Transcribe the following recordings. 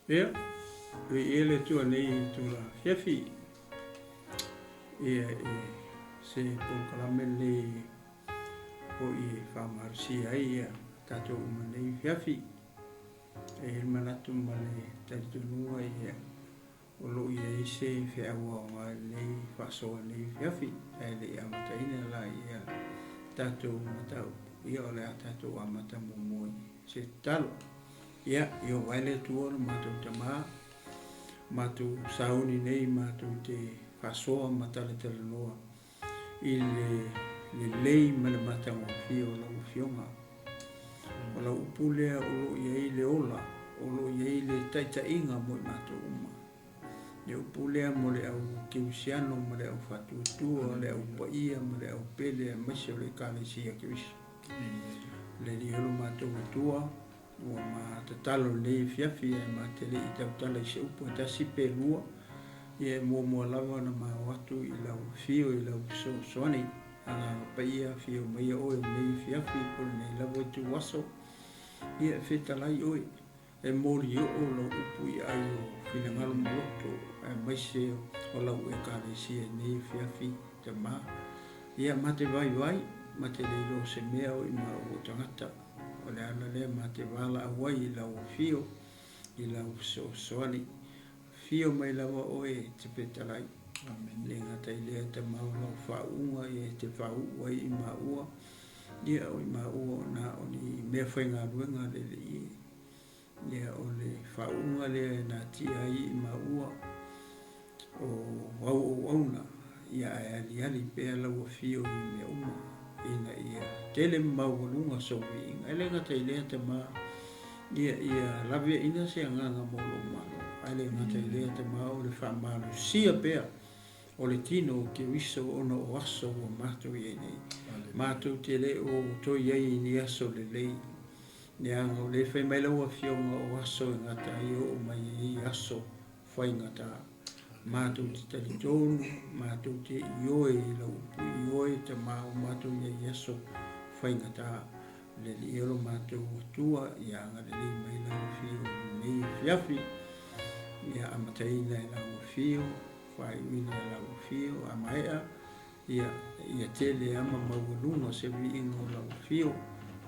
Ia, ele tua nei tula fiafi. Ia se pulkalame nei o I whamarsia ia tato uma nei fiafi. Manatu male talitunua ia o lo ia se whiaua o ngā nei whasoa nei fiafi. Le amataina la ia tato matau. Ia o lea tato amata mumoi se talo. Ia, io waile tua matou tamaa. Matou sauni nei matou te whasoa matale tala noa. I le lei mana matanga fio o lau fionga. O lau upulea o lo iei le ola. O lo iei le taitainga mo I matou uma. Le upulea mo le au kiusiano mo le au whatutua, le au paia mo le au pele a maise o le kālesia kiusi. Le liolo matou atua. Ua ma tatalo nei fiafi e ma te le I tautala I se upo ta sipe lua ia mua lava na mau atu I lau fio I lau soani anga paia fio mai oe nei fiafi po nei lava I tu waso ia fetalai oe e mori o lau upu I ai o finangalo moloto e maise o lau e kālesia nei fiafi te ma ia ma te vai ma te leilo se mea o I ma o tangata o le ana le ma te wala awai I lau fio I lau soani fio mai lawa oe te petalai le ngata I lea te mau lau whaunga I te whaua I maua ia o I maua na o ni mea whainga ruenga le I ia o le whaunga le na tia I maua o wau o auna ia e ali pea lau fio I mea uma ina ia tele maulunga so vi ele ngata ile te ma ia lave ina se nganga molo malo ele ngata ile te ma o le fa malo sia pea o le tino ke wiso ono waso o mato ye nei mato tele o to ye ni aso le lei nia o le fe mai lo fio o waso ngata io o mai I aso fai ngata mato te tonu mato te ioe lo ioe te mau mato ye yeso faingata le lielo mato tua ia nga le mai la fio nei fiafi ia amataina la fio fai wina la fio amaea ia tele ama maulunga se vi ingo la fio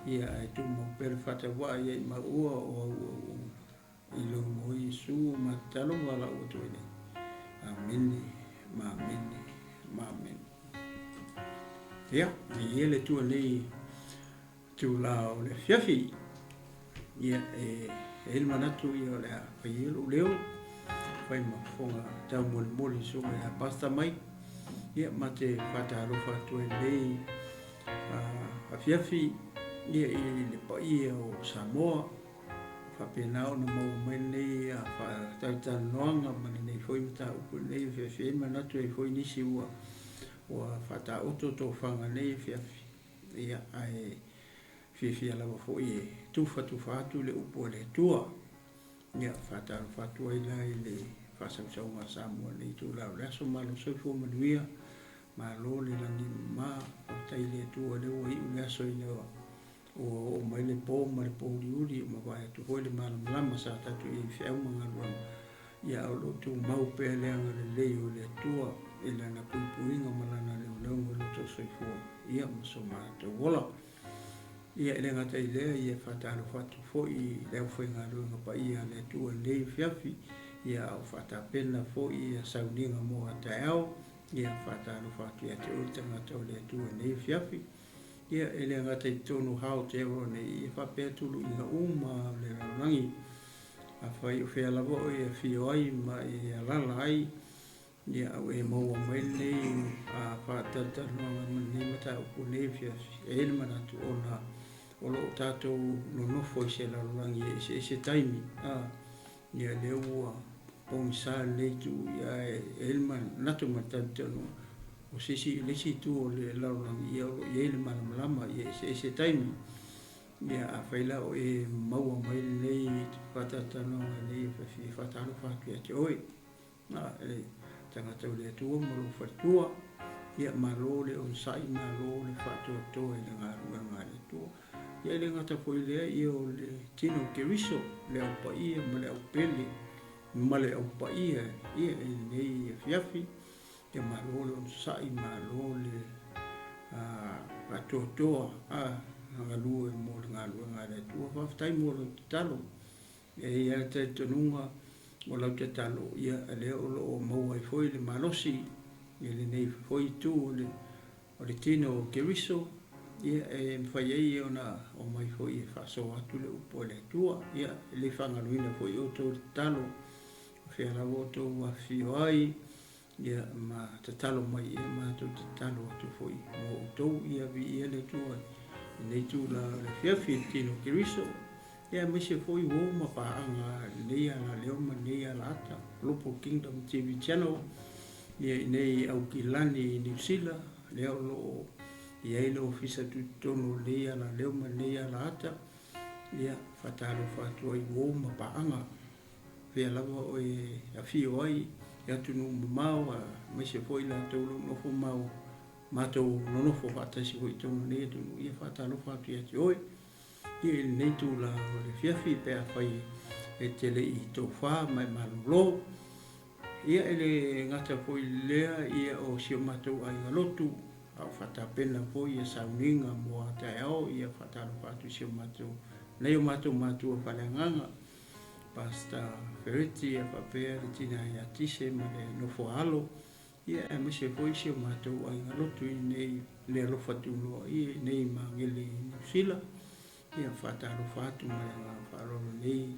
ia e tu mo per fata wa ia ma o ilo mo isu matalo wala o tu ni Amen, amen. Ia, I ele tua nei tu la o le fiafi. Ia, ele manatu I o le a paielo leo. Whai mafonga tau moli sunga a pasta mai. Ia, ma te whatarofa tu nei a fiafi. Ia, I le paia o Samoa. Whapenao na mau mai nei a tautanoanga mana nei foi mata upu nei fiafi manatu e foi nisi ua whata oto tō whanga nei fiafi ia ai fiafi alawa foi e tufa atu le upu le tua ia whata whatua I lai le whasausaunga Samoa nei tū lau leso malo soifo manuia ma lo le langi ma o tai le tua le ua I leso I lewa o mai le po ma le po uri ma vai tu hole mal lama sa ta tu I fiau ma ngalo ia o lo tu mau pe le anga le le o le tua ila na puinga malana le o lo to soifo ia ma so ma to wola ia le ngata I le ia fata fatu fo I le foi ngalo nga pa ia le tua le fiafi ia o fata pena fo ia sauninga mo ata ao ia fata fatu ia te ultanga to le tua le fiafi ia ele ngata I tonu hao te ero nei I whapea tulu I nga uma le rangi a whai o whea lavo o ia whio ai ma I alala ai ia au e maua mai nei a whaatata noa nei mata upu nei whia ele manatu o lo tātou no nofo I se larangi e se taimi ia le ua pong sa nei tu ia ele man natu matatu noa o sisi lesi tu o le larangi ia o ia le malama ia se taimi ia a whaila o e maua mai nei whatatano nei whatano whatu ia te oe ele tangata o le atua malo whatua ia malo le on sai malo le whatua toa I le ngā le tua ia le ngata poi lea ia o le tino ke riso le au paia ma le au pele male au pa ia nei fiafi te malo le on sai malo le a toa ngalu mo ngalu ngale tu fa tai mo talo ia te tonunga o lau te talo ia le o mo ai foi le malosi le nei foi tu le tino keriso ia fai ai ona o mai foi fa so atu le upo le tua ia le fangaluina foi o to talo fe la voto wa fioi ia ma te talo mai ia ma to te talo atu foi mo to ia vi ia le tua nei tu la le fiafi tino keriso ia me se foi wo ma pa anga nei ala le o ma nei ala ata Lopo Kingdom TV channel ia nei au kilani New Zealand le o lo ia ile ofisa tu tono le ala le o ma nei ala ata ia fatalo fatu ai wo ma pa anga ve la o e a fio ai ia tu no mau me se foi la to no fo mau mato no fo fata si foi tono le tu ia fatalo fatu ia oi ia nei tu la le fiafi pe a fai e tele i to fa mai malulo ia ele ngata foi lea ia o si mato ai galotu au fata pena foi ia sauninga mo ata ao ia fatalo fatu si mato nei o mato falanganga pasta feriti a papea le tina ia tise ma le nofo alo ia e me se foi si mato ai galotu nei le alo fatu lo ia nei mangele sila ia fatalo fatu ma le falo nei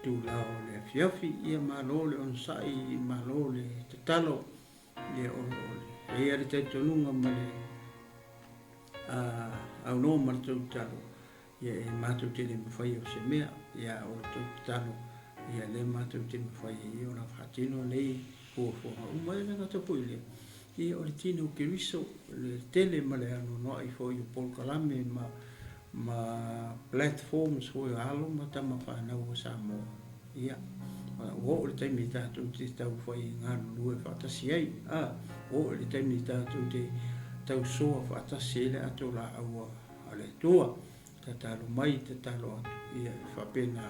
tu lao le fiafi ia malo le on sai malo le talo ia o ia le tatonunga ma le au no ma tu talo ia e matu te le fai o se mea ia o tu talo ia le matu te fai ia ona fatino nei fo o mai na ta poile ia o le tino keriso le tele ma le anu no ai fo i pol kalame ma platforms ho alo ma tama fa na o samo ia o le taimi tatu te tau fai ngalu lue fatasi ai o le taimi tatu te tau soa fatasi ele ato la aua ale tua ta talo mai te talo atu ia fa pena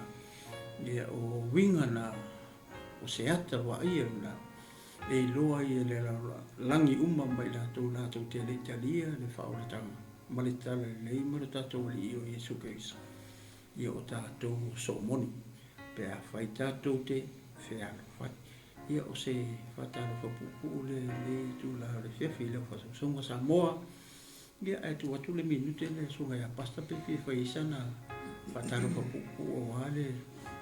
ia o winga na o se ata wa ia na e loa ia le langi uma mai la tu te le talia le fa o le tanga malitala le mara tatou li o Yesu Kristo ia o tatou so moni pe a fai tatou te fea fai ia o se fatalo fapupu le tu la le fiafi le fa songa Samoa ia e tu atu le minute le songa ya pasta pe fai sana fatalo fapupu o ale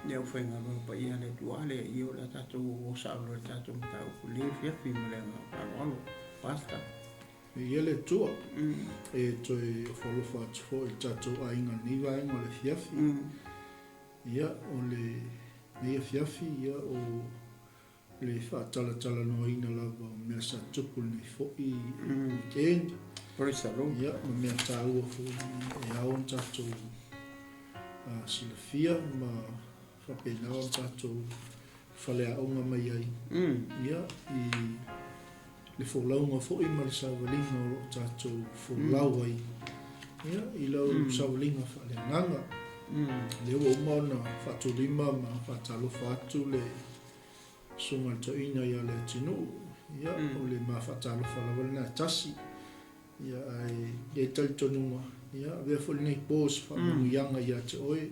le o fai ngalo pa ia le tu ale ia o la tatou o sa lo tatou tau le fiafi le ngalo pasta ia le tua e toi folo fats fo i tatou ainga niwa ainga le fiafi ia o le mea fiafi ia o le whaatala no ina lava o mea sa tupu nei fo i weekend ia o mea tāua fo e aon tatou silafia ma whapenao tatou whale aonga mai ai ia i le folaunga fo'i ma le saualinga o loo tatou folau ai ia i lau saualinga whaleanganga le ua umaona whaatolima ma whaatalofa atu le sunga toina ia le tinu ia o le ma whaatalofa lawalina tasi ia ai e talitonunga ia vea fo nei pos whaamanuianga ia te oe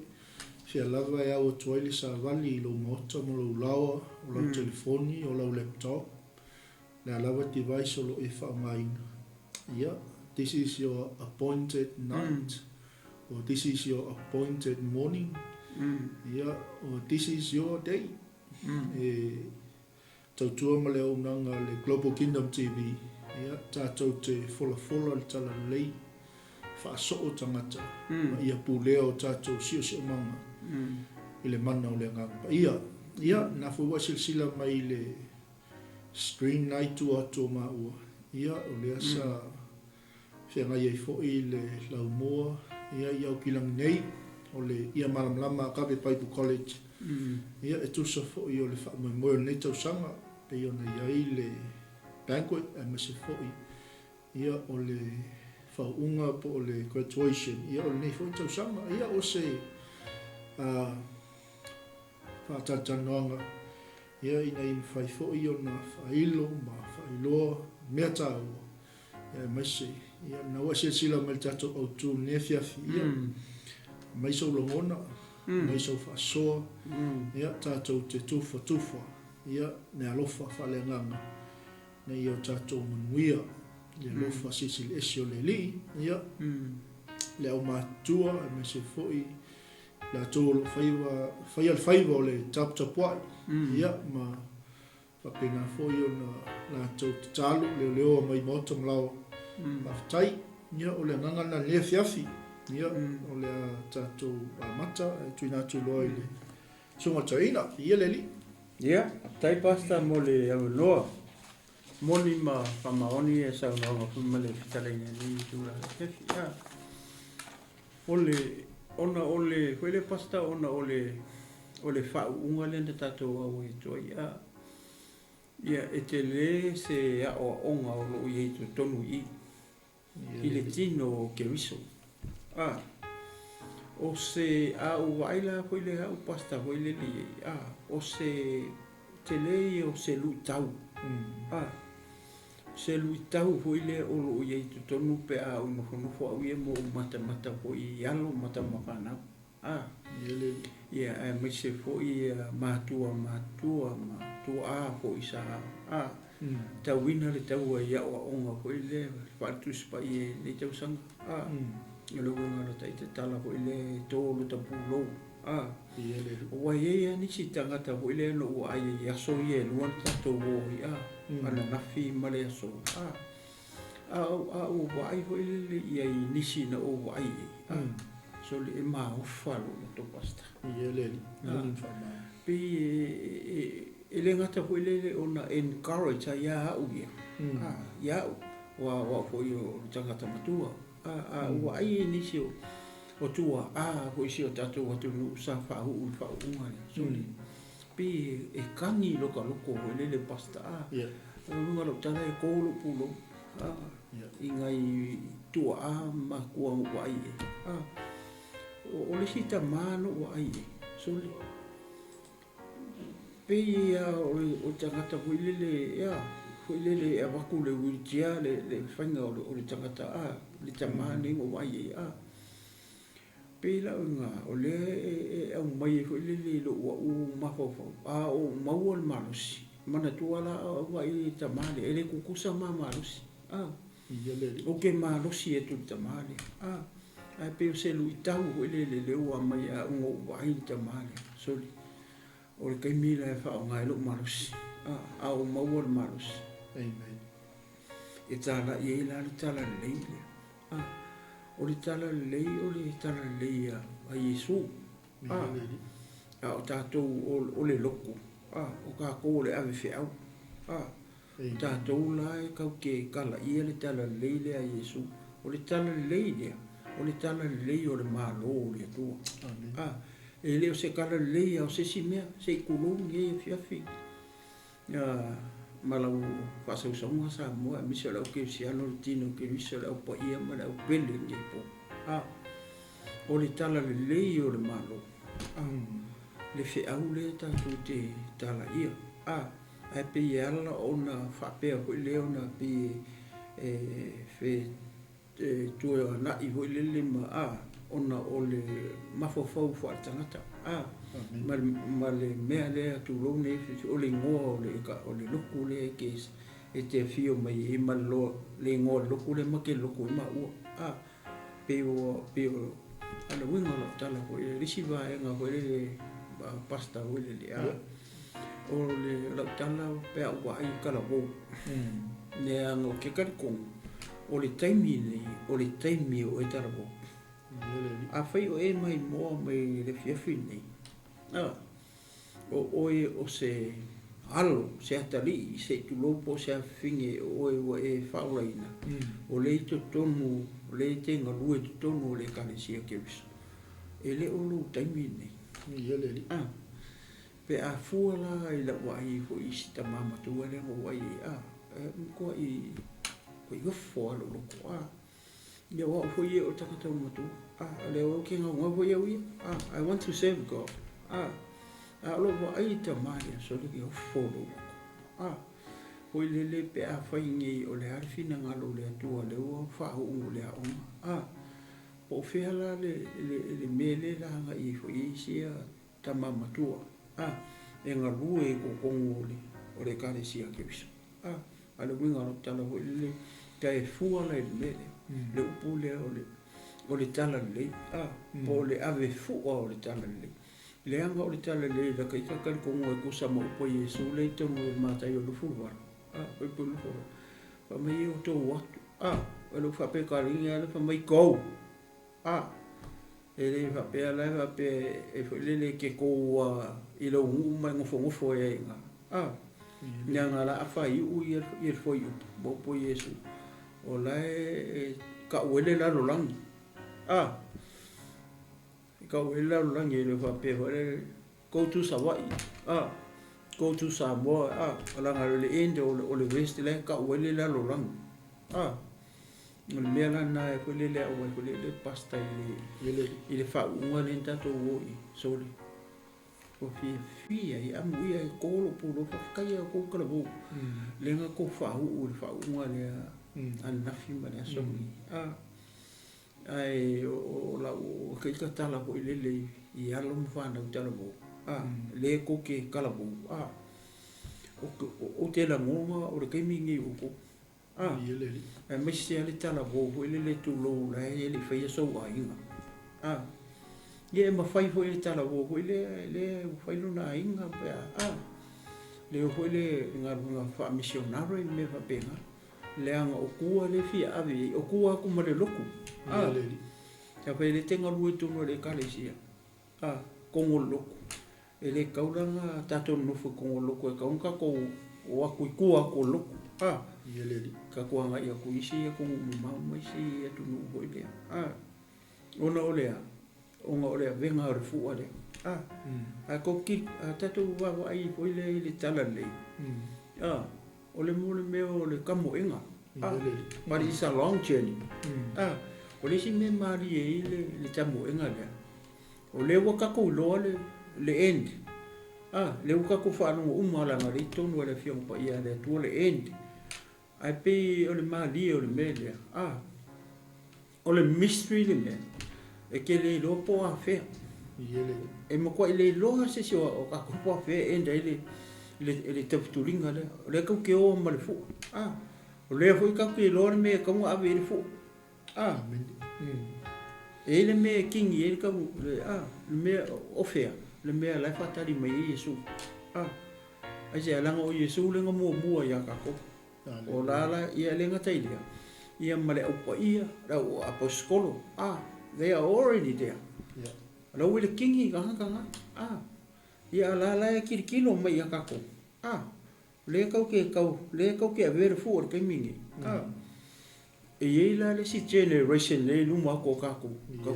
fia lava e au atuai le savali i lo maota mo lo lawa o lau telefoni o lau laptop le alawa device o lo e whaamaina ia this is your appointed night or this is your appointed morning ia or this is your day e tautua ma le aunanga le Global Kingdom TV ia tātou te fola le talalelei whaasoo tangata ma ia pulea o tātou sio manga i le mana o le nganga ia na fuwa silsila mai le screen night tu ato maua ia o le asa whianga iei fo'i le laumoa ia iau kilang nei o le ia malamlama Akabe Bible College ia e tusa fo'i o le whaamoemoe nei tausanga pe iona iai le banquet e mase fo'i ia o le whaunga po o le graduation ia o le nei fo'i tausanga ia o se whaatatanoanga Ia ina in fai fo'i o na whailo ma whailoa mea tāua. Ia maise, ia na ua sila mai tātou au tū nea fiafi ia. Maisau longona, maisau whaasoa, ia tātou te tufa. Ia ne alofa whale nganga. Na ia tātou manuia, ia lofa sisili esi o le li, ia le au mātua, e maise fo'i, la tōlo whaiva o le tapu-tapuai. Ia ma whapena fo'i o na tau te tālu, leo mai mauta malawa mawhatai. Ia o le ngangana lea fiafi. Ia o le tātou mata, e tui nātu loa i le sunga taina, ia le li. Ia, tai pasta mo le au loa. Moni ma whamaoni e sau noa kuma le whitaleina ni tūra fiafi. Ia, ole koe le pasta ona ole whau unga lenda tātou au e toi. Ia, e te le se ao onga o lo i eitu tonu i. I le tino ke wiso. O se au waila koe le au pasta koe le li. O se te le o se lui tau. Se lui tau koe le o lo i eitu tonu pe au nofo au ia mo mata koe i alo mata makanau. Ia, me se foi matua foi sa tau wina le tau ia o onga foi le fatus pa i le tau sang lo nga lo tai te tala foi le tolo ta pulo o ia ni si tanga ta foi le no ai ia so ia lo ta to wo ia ana na fi male so o vai foi le ia ni si na o vai so le ma o falo to pasta pe ele ngata foi le ona encourage ia u ia wa foi o tanga ta matua wa ai ni si o tua foi si o tato wa tu sa fa u so le pe e kani loko le pasta nga lo tana e ko lo pulo ingai tua ma kua wa ai o le sita mano o ai sole pe ia o tangata huilele e waku le wheelchair le whainga o le tangata le tamane o ai pe la nga o le au mai huilele lo u mafofo o mau al malusi mana tuala o ai tamane ele kukusa ma malusi o ke malusi e tu tamane ai pe se lui tau le ua mai a ungo wai tamale soli o le kai mila e whao ngai lo marus o mauar marus amen e tala i e la le tala lei o le tala lei a Yesu o tātou o le loko o ka ko le ave whiau tātou la e kau ke kala i le tala lei le a Yesu o le tala lei lea o le tala lei o le malo o le atua. E leo se kala lei o se simea, se kulungi e fiafi. Malau whasausaunga sa mua, misa lau ke siano le tino ke misa lau pa ia ma lau pele nge po. O le tala lei o le malo. Le whiau le tatu te tala ia. Ai pe iala o na whapea hoi leo na pe tue na i hoi lele ma ona o le mafofau fo tangata ma le mea le tu lo ne o le ngoa o le loku le ke e te fio mai e ma lo le ngoa loku le ma ke loku ma u peo ana winga la tala ko e risi va e nga ko le pasta o le o le la tala pe wa i kala bo ne ngo ke ka ko o le taimi o e tarabo. A whai o e mai moa mai le fiafi nei. O se alo, se atali, se tulopo, se awhinge o e whauraina. O le to tonu, o le te ngalue to tonu o le kalesia ke wiso. E le o lo taimi nei. Pe a fuala i la wai ho i sita mamatua le o wai mkoa i whafo alo loko ia wa fo ia o takata matu le o ke nga wa ia I want to serve God a lo wa ai te mai so le o folo hoi le pe a whaingi o le harfina ngalo le atua le ua whahu le aonga po whiala le mele la hanga i hoi sia tamamatua e ngā rue ko kongo o le kare sia kewisa ale winga no tala hoi le tae fua le mele le upu le o le tala le po le ave fua o le tala le anga o le tala le la kai kakari kongo e kusa mo upo Yesu le tonu e matai o le fulwara poi pulu fa mai o to watu o le fa pe karinga le fa mai ko ele fa pe ala fa pe e fo le ke ko i lo mai ngofo e nga nyanga la fa i u i fo i bo po Yesu o la ka wele la lo lang ka wele la lo lang le fa pe le go to Sawai go to Samoa ala nga le end o le west le ka wele la lo lang le mea na e ko le o ko le pasta i le fa unga le tato o i so le ko fia i amu ia e kolo pulo fa kai ko kala bo le nga ko fa u le fa unga le an nafi ma le so ai o la o kai ka tala ko le i alo mo fa na tala bo le ko ke kala bo o te la ngoma o le kai mingi o ko e mai se ale tala bo le tu lo la ele fai so ainga ye ma fai fo le tala bo le fai lo na ainga pa le fo le nga fa missionario me fa pena le anga o kua le fia ave o kua ku ma le loku ya pa le tenga lu tu no le kalesia kongo loku ele kaulanga tato no fo kongo loku e kaunga ko o aku kua ko loku ka kuanga ia ku isi ko mama isi tu no ho ile ona olea onga olea venga o fu ale ko ki tato wa ai ko ile tala le ole mo le meo le kamo enga but it's a long journey ole si me mari le tamo enga le ole wa ka ko lo le end le wa ka ko fa no umala ngari tonu le fiong pa ia le tu le end ai pe o le mali o le mele o le mystery le me e ke le lo po a fe e mo ko le lo se si o ka ko po a fe e ndai le te turinga le ka ke o ma le fu o le foi ka ke lo me ka mo ave le fu e le me king e ka le me o fe le me la fa tali mai Yesu ai se ala o Yesu le mo ya ka ko o lala ia lenga tailia ia male o ia o apostolo they are already there lo will kingi ga ia lala e kirkilo mai ka ko le kau ke ver for ke mingi e ia la le si generation le lu ma ko ka ko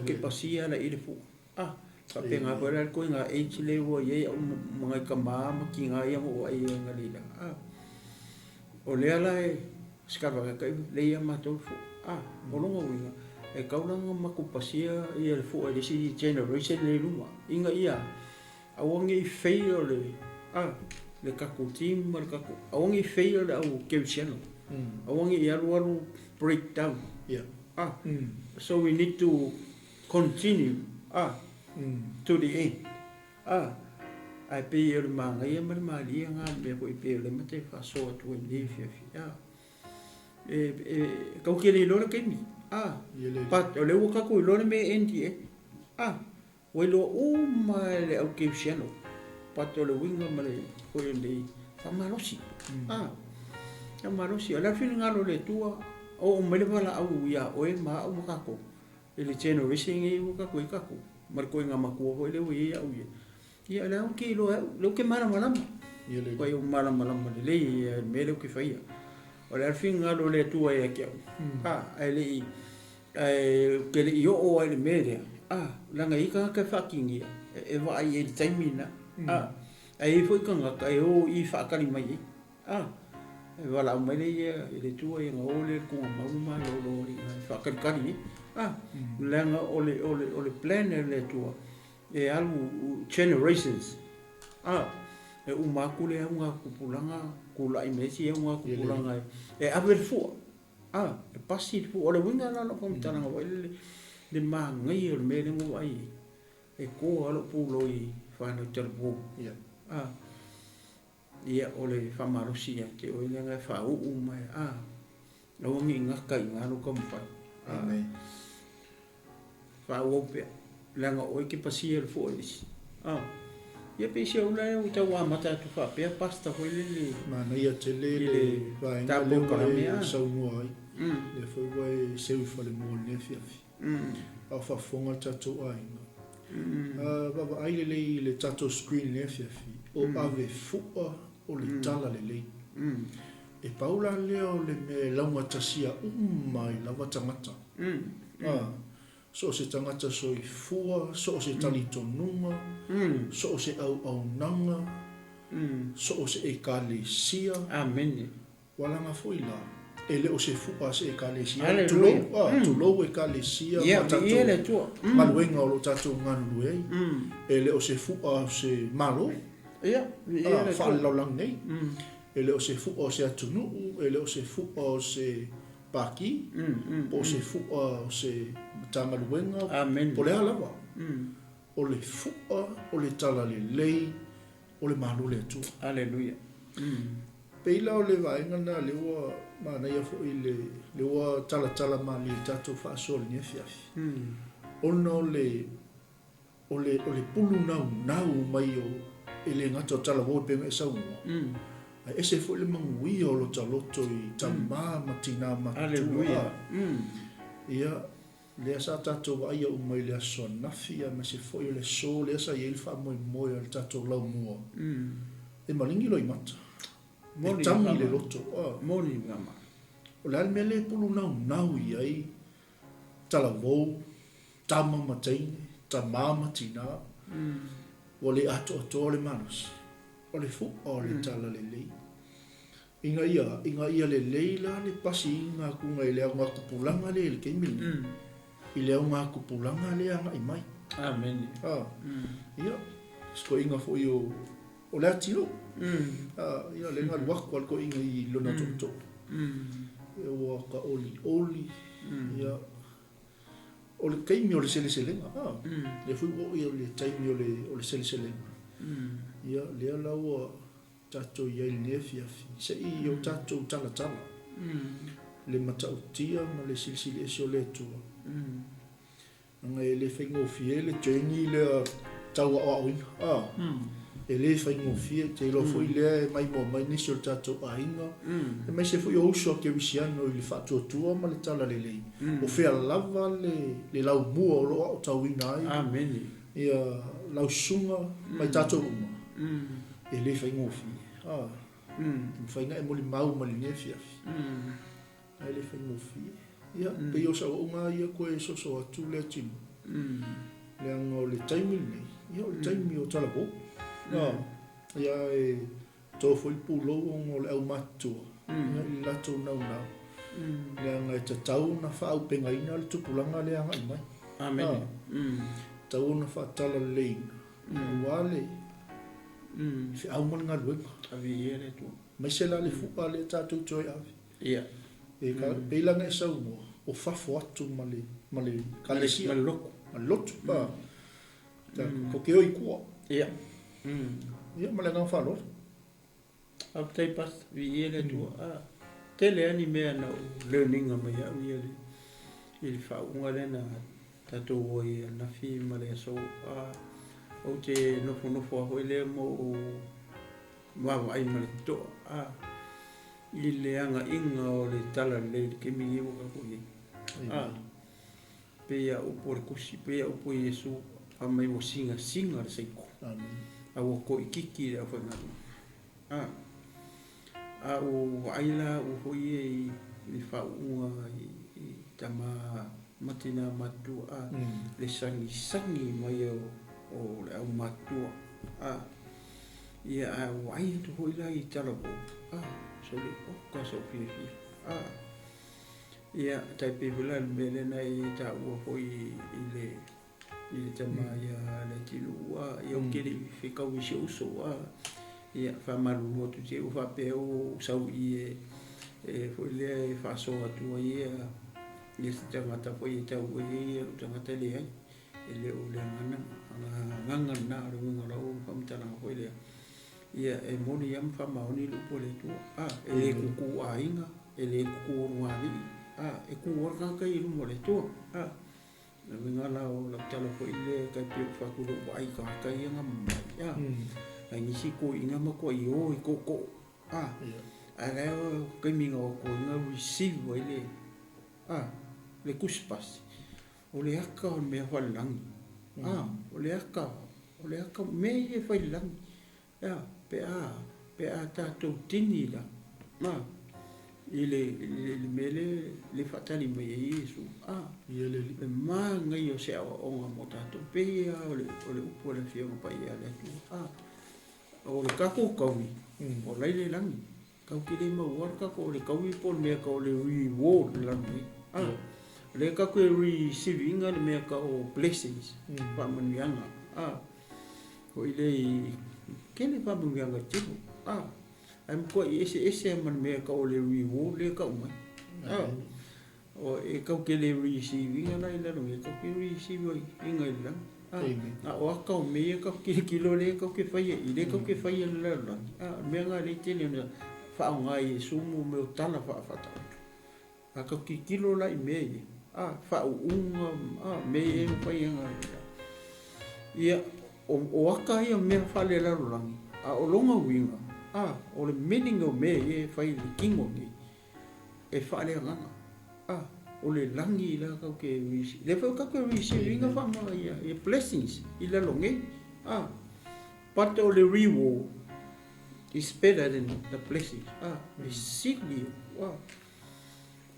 ke pasia la ile fu ka penga pora ko nga age le wo ia mga kama kinga ia mo ai ngalila o le ala e skava ka le ia matou fu o longa winga e kaulanga makupasia ia le fu e si generation le luma inga ia awangi fail le kaku team mar kaku awangi fail au kewsiano awangi ia lu breakdown so we need to continue to the end ai pe ir manga ia mar mali nga me ko pe le mate fa so to le fi ka ke le lo ke mi pat le wo ka ko lo me endi we lo ma le au ke siano pat le winga male ko le fa marosi fa marosi ala fin nga lo le tua o me le bala au ia o e ma au ka ko le generation e wo ka ko mar ko nga ma ko le wi au ia la ke lo ke mala ko eu mala le me lo ke faia o le fin nga lo le tua e ke ele ke le yo o ele me la nga ika ka fucking e va ai e taimina ai foi ka nga ka o i fa ka ni mai e va la me le tua e nga o le ko ma lo fa ka ni la nga o le plan le tua e algo generations e umaku le unga kupulanga kula imesi unga kupulanga e aver fu e pasi fu ole winga la no komitana wa le mangai o me le ngo ai e ko alo pulo i fa no terbo ia ole fa marosia ke o nga fa mai o ngi ngaka nga no kompa fa o pe langa o ki pasi el fu ia pe se una o tawa mata tu fa pe pasta ho le mana ia tele le vai nga le ka sa moi le foi vai se fa le mo le fi a fa fonga tato ai va ai le tato screen le fi o AVE fu o le TALALELEI e paula leo le me launga tasia mai lava tangata so se tangata soi fua so se tali tonunga so se au nanga so se 𝚗𝚘𝚙𝚢𝚑 amen walanga foi la ele o se fua se 𝚗𝚘𝚙𝚢𝚑 tu lo 𝚗𝚘𝚙𝚢𝚑 ia ele tu maluenga o lo tato nganu ei ele o se fua se malo ia ele fa lo lang nei ele o se fua se atunu ele o se fua se paki po se fua se tamaluenga po le alava o le fua o le TALALELEI o le malu le tu aleluia peila o le vaenga na le wa mana ia fo le wa tala mali tatu fa sol ni fiafi ono le pulu nau mai o ele ngato tala wo pe me sau ai ese fo le mangui o lo taloto i tama matina aleluia ia le sa tato wa ia o mai le so nafia ma se fo le so le sa ia fa mo le tato lau mo e malingi lo i mata mo tami le loto moni ngama o le mele pulu nau ia tala wo tama matain tama matina o le ato le manus o le fu o le TALALELEI inga ia le leila le pasi inga ku ngai le nga kupulanga le kemi i le nga kupulanga le anga i mai amen ia sko inga fo yo o le atilo ia le nga wak ko inga i lona toto e wa ka oli ia o le kemi o le seleselenga le fu o ia le taimi o le seleselenga ia le la wa tato ia le fiafi se i o tato tala le matautia ma le silsili e so le tu nga le fengo fie le teni le tau a ele fengo fie te lo foi le mai mo mai ni so tato ainga e mai se foi o so ke visiano il fatto tua ma le TALALELEI o fe lava le lau bua o lo o tau inai amen ia lau sunga mai tato uma ele fengo fie fainga e moli mau mali ne fiafi ele fengo fie ia pe yo sa o nga ia ko e so atu le tino le ngo le taimi ni ia le taimi o tala bo ia e to foi pulo o le au matu ia i lato nau le nga e tau na fa au penga ina le tupulanga le anga mai amen tau na fa TALALELEI wale fi au mo nga luenga avi ele tu mai se la le fu le tatu joy ave ia e ka peila nga sa o fa fo atu male kalesi malot ba ta ko ke oi ko ia ia male nga fa lo au tai pas vi ele tu tele ani me na learning ma ia ele il fa unga le na tatu oi na fi male so o te no fo ho le mo wa ai male to i le anga inga o le TALALELEI ke mi o ka ko ni pe ya o por kusi pe ya o po Yesu a mai mo singa se ko amen a o ko ikiki a fa na a o aila o ho ye ni fa unga i tama matina matu le sangi mai o le au matu ia a o ai to ho ila i talabo so le o ka so fi ia tai pe vela mele na i ta o ho i le I tama ia le tilua ia kiri fikau i se uso ia whamalu motu te u whapeo sau i foi le whaso atua ia ia se tangata foi e tau ia o tangata le ai le o le nganga na o winga rau whamitana foi le ia moni am whamaoni lupo le tua le kuku a inga le kuku o ruari ku orga kai lumo le tua na winga lao la tala foi le kai pe whakuro wai ka kai anga mai ai nisi ko inga mako i o i koko leo kai minga o ko inga receive wai le kuspasi o le aka o mea whalangi o le aka mea e whalangi pe a tātou tini la i le mele le whatali mai e Iesu le maa ngai o se awa onga mo tātou pe o le upo le whionga pa ia le atu o le kako kaui o leile langi kau ki le mauar kako o le kaui po le mea ka o le reward langi le kako e receiving le mea ka o blessings whamanianga o i le kele whamanianga tipu ai mko i ese man mea ka o le reward le kau mai o e kau ke le receiving ala i lano e kau ke receive i ngai lang o aka o mea kau ke kilo le kau ke whaia i le kau ke whaia le lano mea ngā le tene whao ngai e sumu me o tala whaafata kau ke kilo la i mea i whao unga mea e whaia ngai ia o aka ia mea whale lano langi o longa winga o le meaning o me e whai le kingo ni e whale nganga o le langi la kau ke risi le whau kau ke risi ringa whama e blessings i la longe but o le reward is better than the blessings e sigli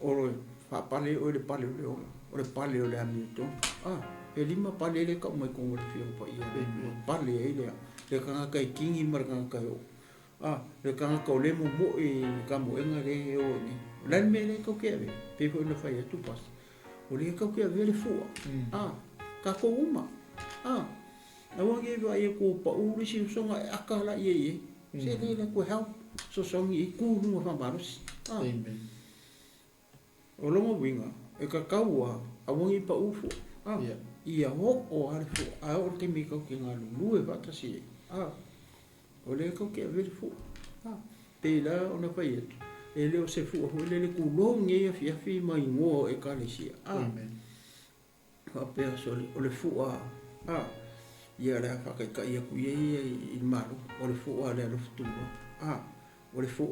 o le whapale o le pale o le pale o le amito e lima pale le kau mai kongo le whio pa ia le pale e le kanga kai kingi mar kanga kai o le kanga kau le mo e kamo enga le o ni lan me le kau ke ave pe fo na fai tu pas o le kau ke ave le fua ka ko uma na wange va e ko pa u ri si songa akala ye se le ko help so songi i ku no fa maros o lo mo winga e ka kaua a wange pa u fu ia ho o ale fu o te mi kau ke ngalu lu e va ta si o le kau ke ave le fu pe la ona fai e leo se fu o le ku long e fi mai ngo e ka le si fa pe so o le fu ia la fa ka ia ku ia i maru o le fu le lo fu o le fu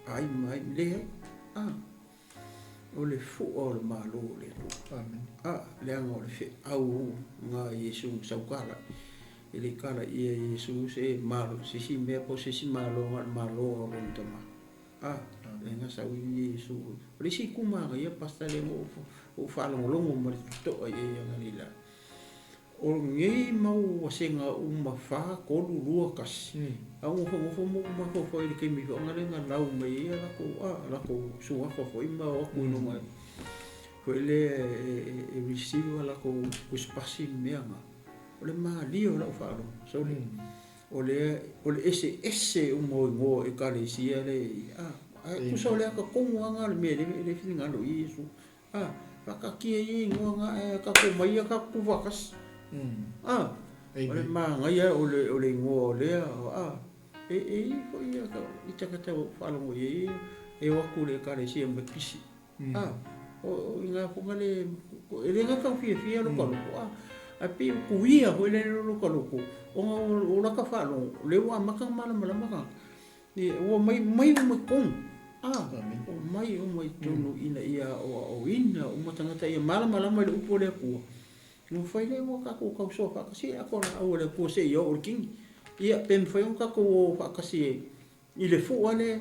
ai mai le o le fu o le malu le le ngo le fe au nga Yesu saukala ele kala ia Yesu se malu si me po si malu o le tama le nga sa wi Yesu le si kuma ia pasta le o fa longo mo to ia ngani la o ngei mau wasenga fa ko lua kasi au fo mo ma fo ile ke mi nga le nga lau mai la ko su fo ima o ku no mai ko ile e receive la ko spasi meanga o le mali o la fa lo so o le ese o mo e ka le si le ku so le ka ko nga le me le filinga lo Yesu ka ki e nga ka ko mai ka ku vakas o le manga ia o le ngo le ko ia ka i takata o whalongo e waku le ka le si e mapisi o inga punga le e le nga kau fia lo kaloko a pe kuia ho le lo kaloko o la ka whalongo le wa maka mala maka ni o mai o makong o mai tonu ina ia o ina o matangata ia mala mai le upo le kua no fai le mo ka ko sofa kasi ako na o le po se yo o king ia pen foi un ka ko fa kasi i le fu ale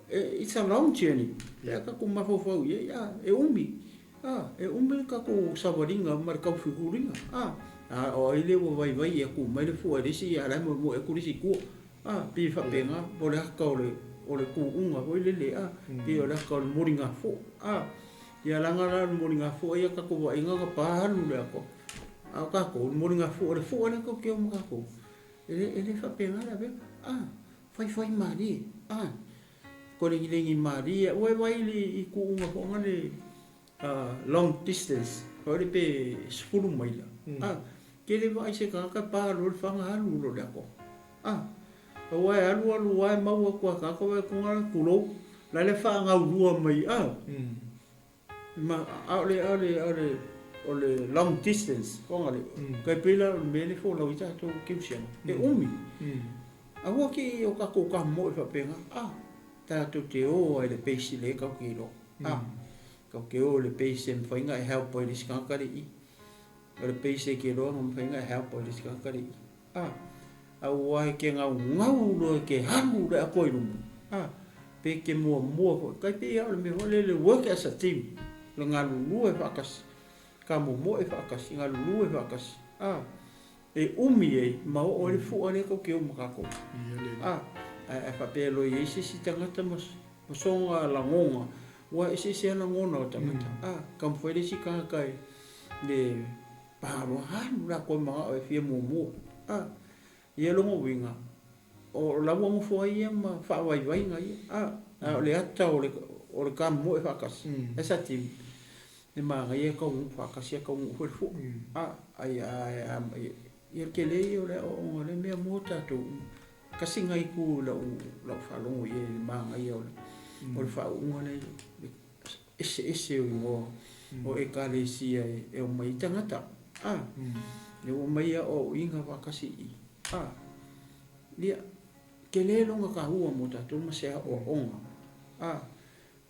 it's a long journey ia ka ko ma fo ia e umbi ka ko sabaringa mar ka figuringa o ile wo vai e ku mai le fu ale si ala mo e ku si ku pi fa penga bo le ka o le ku unga ho ile le pi o le ka o moringa fo ia langa la moringa fo ia ka ko inga ka palu le ko Au kako, moringa fu ana ko ke mo kako. Ele fa pengala be. Fai mari. Ko lengi mari, wai li ku unga ko ngale long distance. Ko le pe 10 maila. Ke le vai se ka pa lo fanga alu lo dako. Wai alu wai mau ko ka ko ko ngala kulo. La le fa nga lua mai ma ole long distance ko ngale ka pela me le fo la ita to kimsian e umi awa ki o ka ko ka mo fa penga ta to te o le peisi le ka ki lo ka ke o le peisi em fainga help boy dis ka kari o le peisi ke lo ngam fainga help boy dis ka kari awa ke nga ngau lo ke hamu le ko ilu pe ke mua ko ka pe ya me le work as a team lo ngalu e fakas ka mo e fakas ngalu e fakas e umi ma o le fu ane ko ke o makako fa pe lo ye si tangata mo songa la ngonga wa isi la ngona tangata kam foi le si ka kai le pa lo han la ko ma e fi mo ye lo mo winga o la mo fo ia ma fa vai ngai le ata o le kam mo e fakas esa tim e ma ngai ko un fakas e ko un fu ai ye ke le o le me mo ta to kasi ngai ku la fa lo ye ma ngai o le fa un le ese o e ka le si e o mai tangata le o mai o inga fakasi dia ke le longa ka hua mo tatu ma se o onga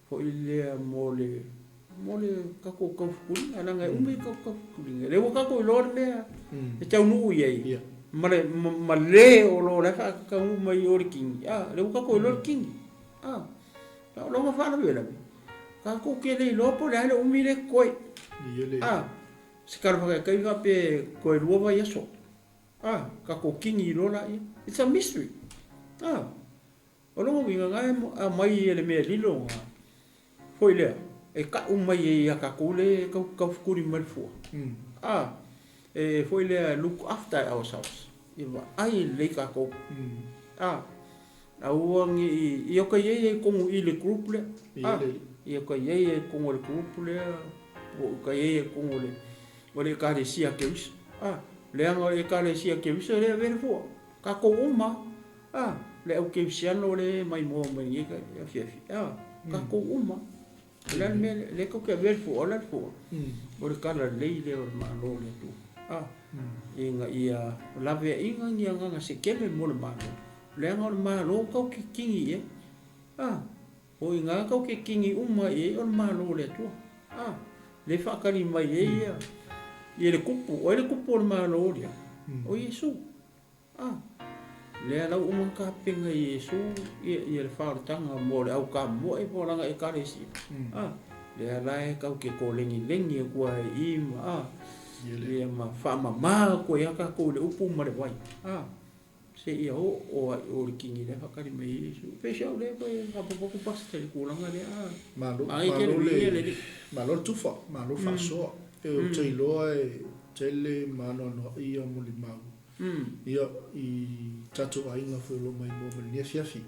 ko ile mole ka ko kuli ana ngai umi ka kuli le ka ko lo le e tau nu ye ma le o lo la ka mai o king le ka ko lo king ta lo ma fa na vela ka ko ke le lo po le umi le koi se ka va pe ko lo va yeso ka ko king i lo la it's a mystery o lo winga ngai mai ele me lilo foi le e ka mai e ka kule ka kuri mal fu e foi le look after ourselves e va ai le ka ko uang i o ka ye ko i le group le i o ka ye ko le group le o ka ye ko le ka le sia ke le anga e ka le sia ke le ver fu ka ko uma le o ke siano le mai mo mai ye ka ka ko uma le me le ko ke ver fu ola fu o le kala le o ma lo le tu inga ia la ve inga nga se ke me mo le ma le nga ma lo ko ki kingi o inga ko ke kingi uma e o ma lo le tu le fa ka ni mai e le kupu ma lo le o yesu le la uma ka pinga yesu e le fa tanga mo le au ka mo e po langa e ka le si le la e ka ke ko lengi ko i ma le ma fa ma ko ya ka ko le upu ma le wai se ia o le kingi le fa ka ni mai yesu pe sha le ko ka po ko pas te ko langa le ma lo tu fa ma lo fa so e o te lo e tele ma no ia mo le mau ia i tatu ainga fo lo mai mo me fiafi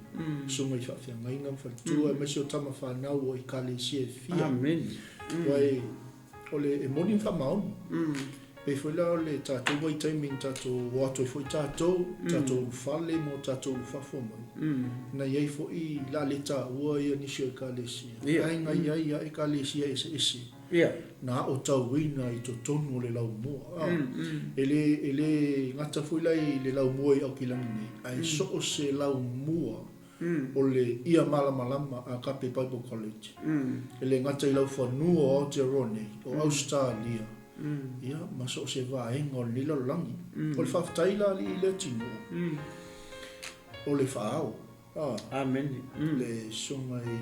so mai fa fia ngai ngam fa tu e me so tama fa na o i kale si fia amen wai ole e morning fa mau pe fo la le tatu mai timing tatu wato fo tatu fale mo tatu fa fo mo na ye fo i la le ta o ia ni so kale si ainga ia e kale si ese na o tau wina i to tonu le lau mua ele ngata fuilai le lau mua i au kilangi nei ai so o se lau mua o le ia malama a Kape Bible College ele ngata i lau whanua o Aotearoa o Australia ia ma so o se vaenga o nila langi o le whaftaila li le tino o le whaao amen le sungai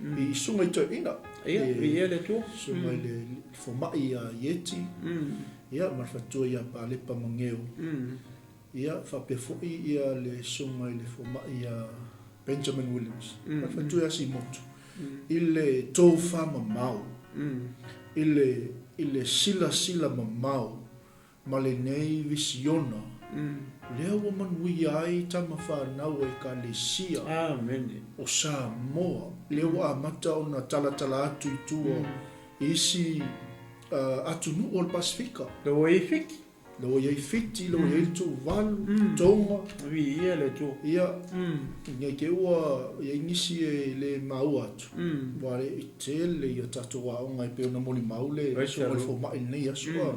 i sungai to ina ia le tu sungai le fomai a yeti ia ma fatua ia pa le pa mangeu ia fa pe foi ia le sungai le fomai a Benjamin Williams ma fatua si moto ile to fama mau ile sila mamau ma le nei visiona. Lea ua manuia ai tama whanau e kalesia. Amen. O Samoa. Lea ua amata o na talatala atu i tua. Isi atu nu o le Pasifika. Lo e fiki. Lo iai fiti, lo iai tu valu, tonga. Vi ia le tu. Ia, ngai ke ua, iai nisi e le mau atu. Wale i tele ia tato wa o ngai peo na moli mau le, so wale fo mai nei asua.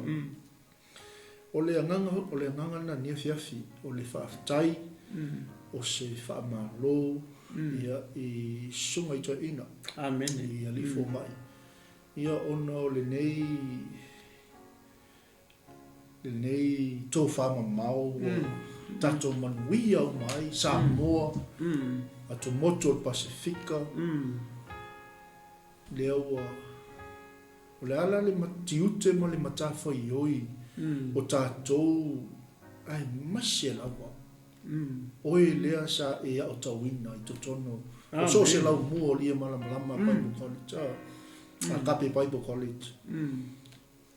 O le anganga na nia fiafi, o le whaafitai, o se whaamalo, ia i sunga i toi ina. Amen. Ia li fo mai. Ia ona o le nei tō whama mau, tato manuia o mai, Samoa, ato moto o Pasifika, lea ua, o le ala le matiute ma le matafa i oi, o tātou, ai masi e lawa, oi lea sa e a o tawina i totono, o so se lau mua o lia malamalama Bible College, a kape Bible College,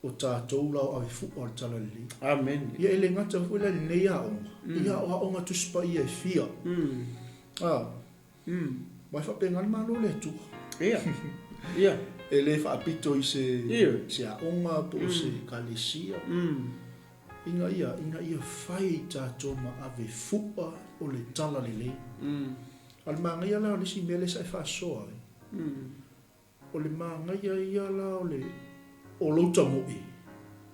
o tātou lau awe fuqa le talalelei. Amen. Ia ele ngata fuila le nei a onga. Ia o a onga tuspa ia e fia. Mai whapengani malo le tu. Ia. Ia. Ele whaapito i se a onga po se kalesia. Inga ia whai tātou ma awe fuqa o le talalelei. Al maanga ia la o lisi mele sa e whaasoa. O le maanga ia la o le o lo tamo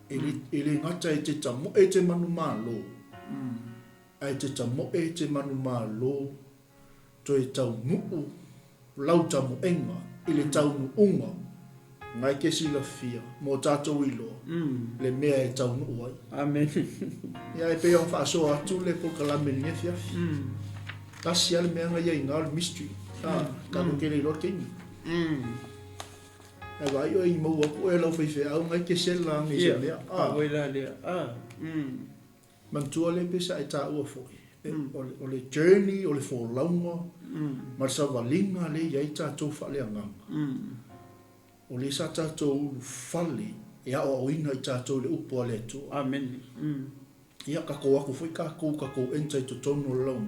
ele ngata e te tamo e te manu malo ai te tamo e te manu malo to e tau nuu lau tamo enga ele tau nu unga ngai ke sila fia mo tato ilo le mea e tau nuu ai. Amen. Ia e pe on fa so atu le ko kala menia fia tasi ale mea ngai inga mystery ka no ke le lo kengi ai vai o i mo o e lo fai fe au ngai ke sela ngai se lea o e la lea mantua le pesa e ta ua foi o le journey o le folaunga ma sa valinga le ia ta to fa le anga o le sa ta to fali ia o ina ta to le upo le to. Amen. Ia ka ko aku foi ka ko enta to tono lo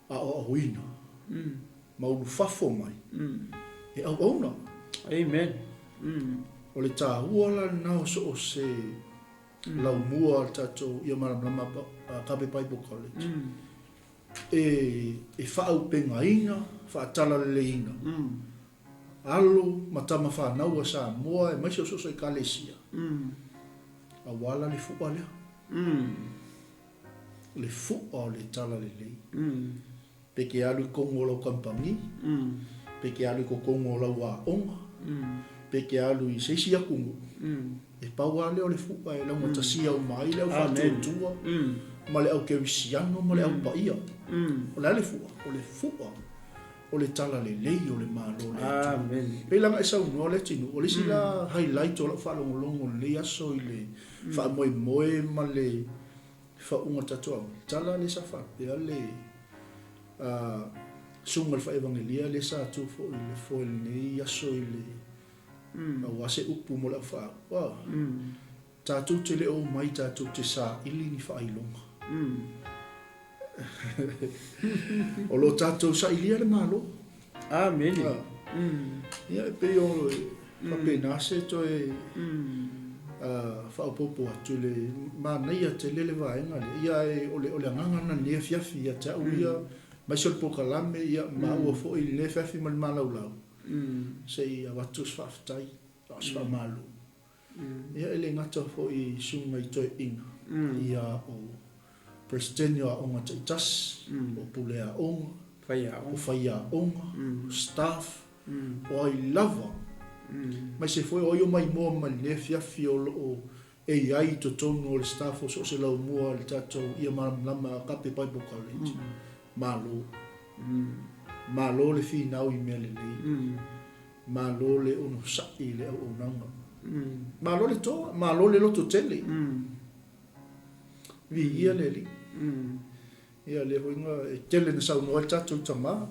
a o ina ma u fafo mai e au ona. Amen. O le tāua la nao so o se lau mua tato ia maramlama kape Bible College. E whaau penga ina, whaatala le ina. Alo matama whanau a Samoa e maisi o so i kalesia. A wala le fuqa lea. Le fuqa o le tala le lei. Peke alu i kongo lau kampangi. Peke alu i kongo lau a onga. Peke alu i seisi akungu. E paua leo le fuqa e lau matasia o mai leo whatuatua. Ma le au kewisiano, ma le au paia. O le fuqa. O le tala le lei o le malo le atu. Amen. Pei langa e sau noa le tinu. O le sila highlight o la whalongolongo le aso i le wha moe moe ma le wha unga tatua. Tala le sa wha. Pea le sunga le wha evangelia le sa atu fo i le foil nei aso i le wase upu mo la wha. Tātou te le o mai tātou te sa ili ni wha ilonga. O lo tātou sa ilia le malo. Amen. Ia e pe o pape nase to e whaopopo atu le mānaia te lele vaenga le. Ia e o le anganga na nea fiafi ia te au ia mai sol po kalame ia maua fo i le fiafi ma le malaulau. Se ia watus whaftai, as wha malu. Ia ele ngata fo i sunga i toi ina. Ia o Presidente a onga te tas, o pule a onga, o whai a onga, staff, o ai lava. Mai se foi o mai moa mai le fiafi o e ai to tonu o le staff o so se lau mua le tato ia lama kape Bible College. Malo le fi nau i mea le lei. Malo le ono sai le au onanga. Malo le toa, malo le loto tele. Vi ia le li. Ia le hoinga e tele na sau noa tatou tama.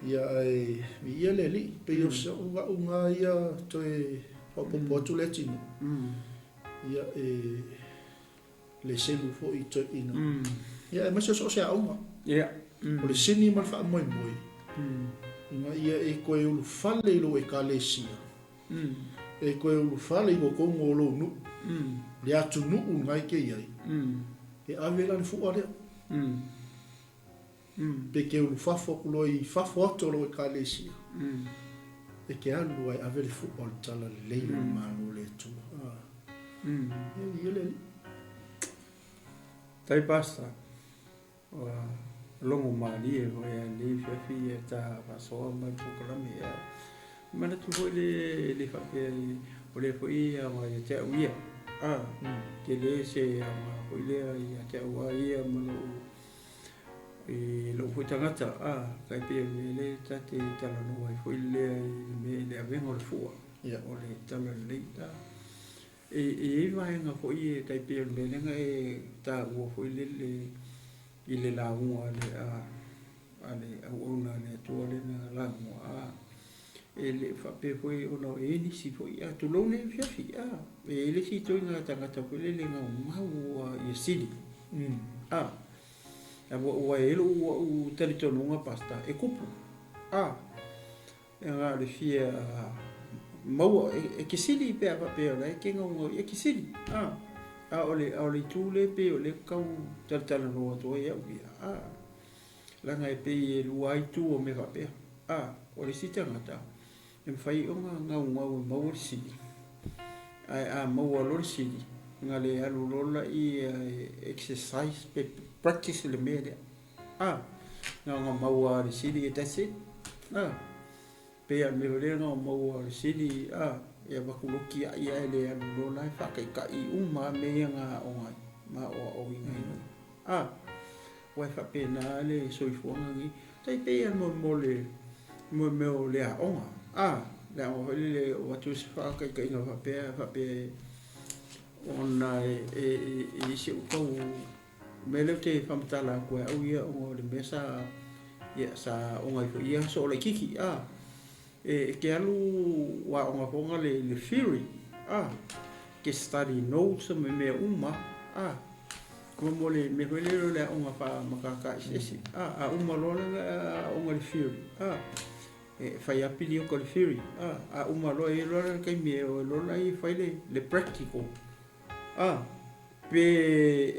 Ia e vi ia le li. Pe yo se unga ia to e hopopo atu le tino. ia le selu fo I toi ina ia ma so se aunga ia o le sini mal fa moi moi inga ia koe ulu fale I lo ekalesia koe ulu fale I ko ngolo nu le atu nu ngai ke iai ave la fu ore pe ke ulu fafo lo I fafo to lo ekalesia ke alu ai ave le fu on tala le manu le tu ia tai pasta wa longo mali e ia le fiafi e ta paso mai pukalami ia mana tu le fa o le foi a mai te uia ke le se a foi le ia te uia mano lo foi tangata kai pe le tate tala no ai foi le me avengo le fua o le tala le ta e vai nga foi kai pe le nga ta o foi le ile la ua le ale ona le to le na la ua ele fa pe foi ono ni si foi a tu lo ne fiafi ele si to nga tangata foi le nga mau e sili wa elo u territorio nga pasta e kupu nga le fia mau e kisili pe la ke nga e kisili ole tu le pe ole kau tala no to ya la nga e pe lu ai tu o me va pe ole si tangata em fai o nga mau si mau lo si nga le alu lola I exercise pe practice le media nga mau a si di tasi pe al me le nga mau a si di ia bakuluki ia le alu lola fa kai uma me nga o ma o inga wa fa pe na le soifo ngi tai pe al mo le a onga la o le o tu fa kai nga fa pe ona e se ko me le te famtala ko au ia o le mesa ia sa o ngai fo ia so le kiki ke alu wa o nga le theory ke study notes me uma como le me le o nga fa makaka isi uma lo o nga le theory fai apili o le theory uma lo e lo kai me o lo lai fai le practical pe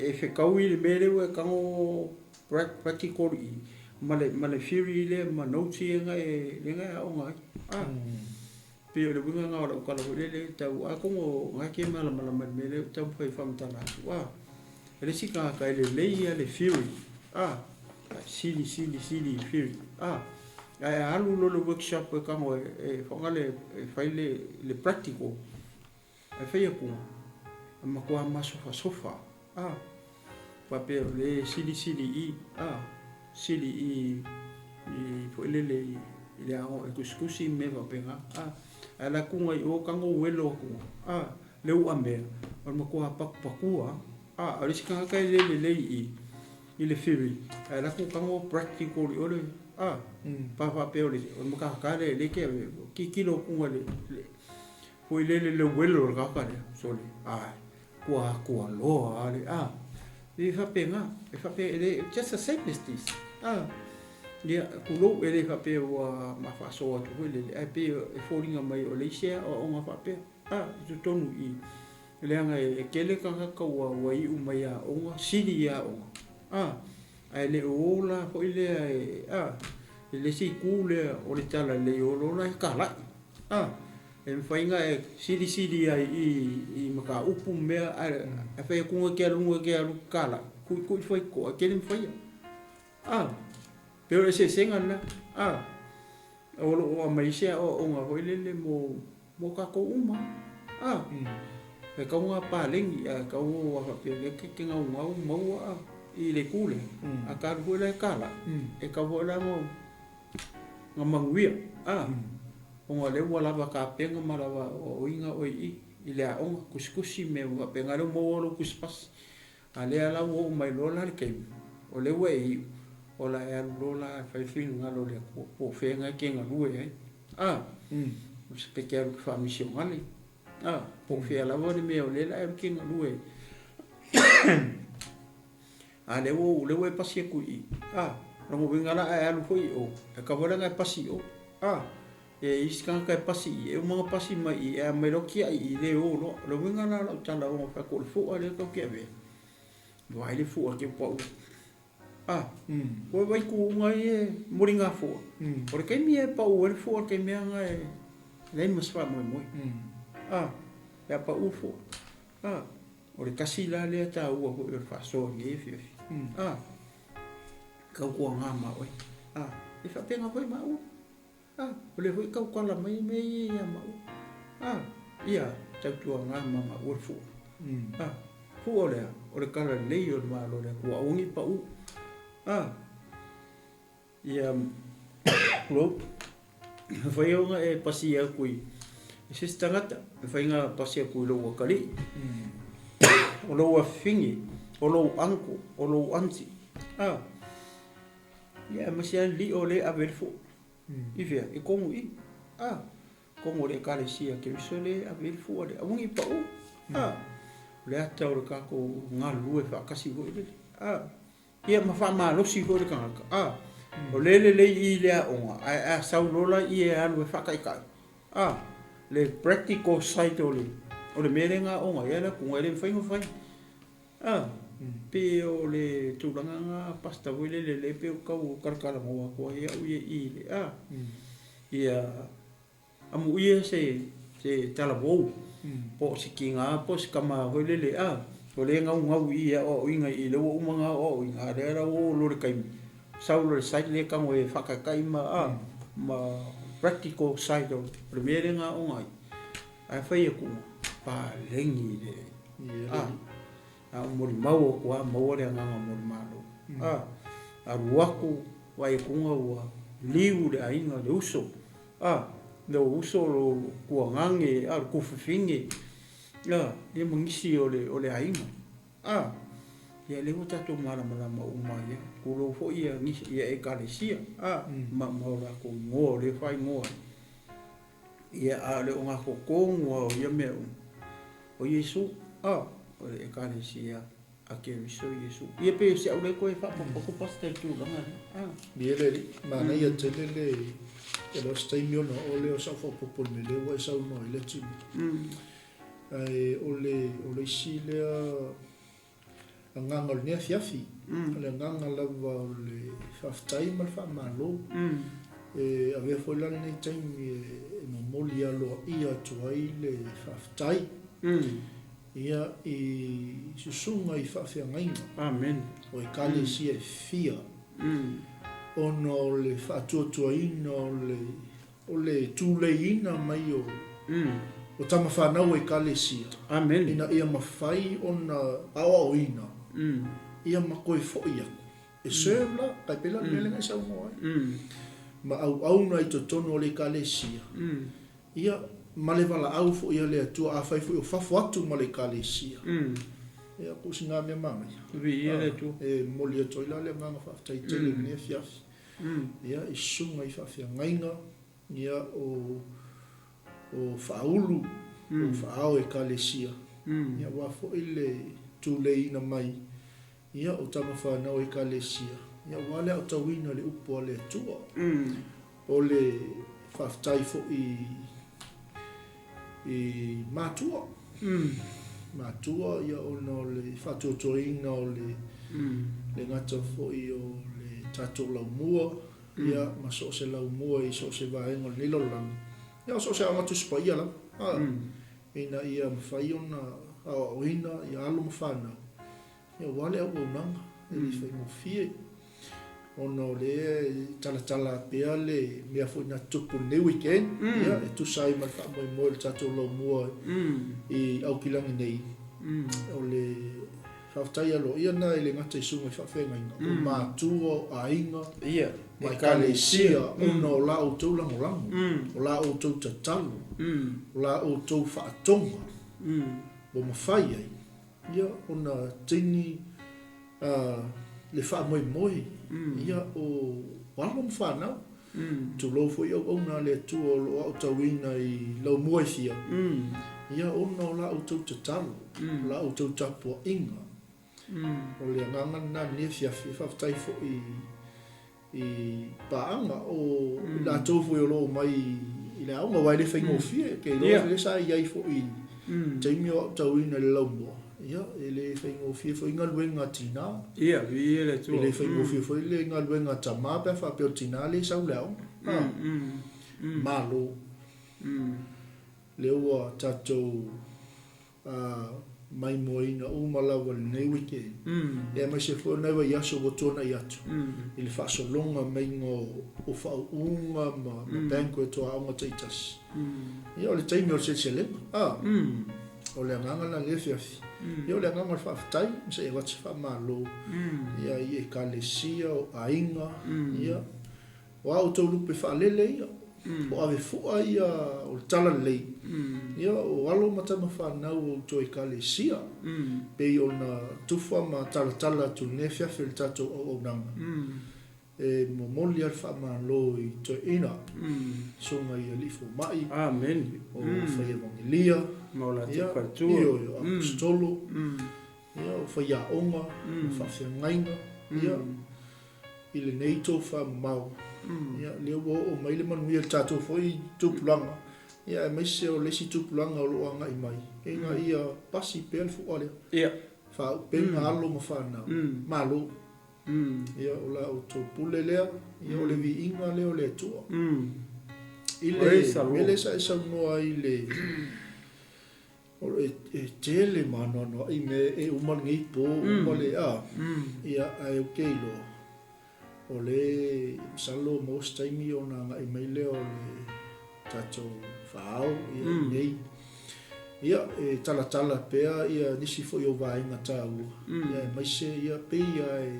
e fe kaui le mele we kango practical I male theory le ma notes nga le nga o nga pe le bunga nga o kala le tau ko nga ke mala mele tau fai famtala le sika ka le le theory sili theory alu lo workshop ka mo e fonga le fai le practical e fai ko ma ko ma sofa pa pe le sili I fo le o kuskusi me va penga ala kunga o kango welo ko le u ame o ma ko pakua ale sika ka le I le theory ala ku kango practical o le pa pe o ma ka le ke ki kilo kunga le foi le welo ka ka le so le kwa lo ale e fa pe le just a same this dia kulo ele fa pe o ma fa so tu le pe e foringa mai o le sia o ma fa pe tu tonu I le anga e kele ka wa I u mai a o sili a o ai le ola fo ile le si ku le o le tala le o lo la ka la e fainga e sili ai I maka upu me a fa ku ke lu kala ku foi ko ke le foi pero se senga na o mai se o nga foi le mo ka ko uma e ka nga pa lengi ka o fa pe ke nga mo I le kule a ka ru le kala e ka vola mo nga manguia o nga le wala ba ka penga malawa o inga o I le a o kuskusi me wa penga le mo lo kuspas ale ala wo mai lo la ke o le we o la e lo la fa fin nga lo le po fe nga ke nga lu e se pe ke fa mission ale po fia la vone me o le la king lue le wo pasi ku I rongo vinga la alu foi o ka vola nga pasi o iskan ka pasi e mo pasi mai e me lo kia I le o lo vinga la tala o fa ko fu ale ko ke ve vai le fu ke po vai ku ngai moringa fu porque mi e pa o fu ke me nga le mas fa mo ya pa u fu o le kasi la le ta u o fa so nge fi kau ko nga ma oi e fa penga foi ma u o le foi kau kala mai ya ma u ia ta tu nga ma u fu fu o le kala le yo ma lo le ko o ngi pa u ia lo foi nga e pasi a kui se stangata foi nga pasi a kui lo wakali o lo afingi o lo anko o lo anti ia masia li o le AVE fu ivia e komu I komu le kale sia ke so le AVE fu le aungi pa u le ata o ka ko ngalu e fa kasi go le ia ma fa ma lo si go le ka o le I le o a sa lola I e alu e fa kai kai le practical side o le merenga o ia la ku ngere fa fai pe o le tulanga nga pasta wile le pe o kau karkala mo ko ia u I le ia amu ia se talabo po sikinga po skama wile le o le ngau ia o inga I le o manga o inga era o lo le kai saulo le side le ka mo e whakakai ma practical side o primeira nga o ngai ai fai ku pa lengi le mori mau ko mau le nga mori malo ruaku wai kunga wa liu le ainga le uso le uso lo ku ngange ku fifinge le mungisi o le ainga ia le uta to mara o mai ku lo fo ia ni ia e kalesia ma la ko ngo le fai ngo ia le nga ko ngo ia me o Yesu o le kalesia a ke viso Yesu ia pe se o le ko e fa po pastel tu langa ia le mana ia tele le lo stai mio no o le o sa fo po me le wa sa no le tu o le si le nganga le fiafi le nganga lava o le faftai mal fa malo ave foi la nei time mo molia lo ia tuai le faftai ia susunga I fafi ngai amen o kale si e fia ono le fatu tuai no le tu le ina mai o tama fa na o kale si amen ina ia mafai ona awa ina ia makoi fo ia e sebla kai pela mele ngai sa mo ma au na I totono le kalesia ia malevala au fo ia le tu a fai fo fa atu ma le kalesia ia ku singa me mama ia le tu e molia toila le nganga fa tai tele ne fiaf ia I sunga I fa fia ngainga ia o faulu o faao e kalesia ia wa fo ile tu le ina mai ia o tama whanau e kalesia ia wale au tawina le upo le tua o le whaftai fo I matua ia ono le whatotoina o le ngata fo o le tato lau mua ia ma so se lau mua I so se vaenga nilo lang ia so se amatu spa ia lang ina ia mwhai ona au ina ia alu mwhanau ia wale au nanga e fai mo fie ono le tala pea le mea foi na tupu ne weekend ia e tu sai mal fa mo le tato lo mua I au kilangi nei o le faftai alo ia na le ngata isunga fa fenga inga o matua ainga ia mai kalesia ono la o tau langolango o la o tau tatalu o la o tau whaatonga o mawhai ai ia ona tini le wha moi ia o walom whanau tu lo fo ia o na le tu o lo au tawina I lau muai fia ia ona o la outou tatalo la outou tapuaʻiga o le agaga nani fiafi faafetai foʻi i paaga o latou foi o loo mai i le aʻoga uae le faigofie kei loa le sa iai foʻi taimi o aʻutauina le laumoa ia e le faigofie foi galuega tinā ia vi le tu le faigofie foi le galuega tamā pea faapea o tinā le sau le aʻoga malo le ua tatou mai moina uma lava lenei weekend e mai se foi nai vai aso botona i atu i le faasolonga maigo o faauʻuga ma banquet o aʻoga taʻitasi ia o le taimi o le seleselega o le agaga la le fiafi ia o le agaga o le faafetai ma seʻi avati faamālō ia i ekalesia o aiga ia o a outou lupe faalele ia o ave fuʻa ia o le talalelei ia o alo matama fanau o to ekalesia pei ona tufa ma talatala tulenea fiafi le tatou auaunaga e momoli a le faamālō i toeina soga ia lii fomaʻi amen o fai evangelia ma o la ia tupatua ia o apostolo ia o fai aʻoga o faafeagaiga ia i lenei tou faamamao ia lea ua oo mai le manuia le tatou foʻi tupulaga ia e maise o lesi tupulaga o loo agaʻi mai ega ia pasi pea le fuʻa lea ia faaupenga alo ma fanau malo ia o la outou pule lea ia o le viiga lea o le atua i le sa e saunoa ai le o e tele manoanoaʻi me e uma legei po uma le a ia ae o keilo o le salo mo staimi ona agaʻi mai lea o le tatou faao ia nei ia e talatala pea ia nisi foʻi o vaega tāua ia e maise ia peia e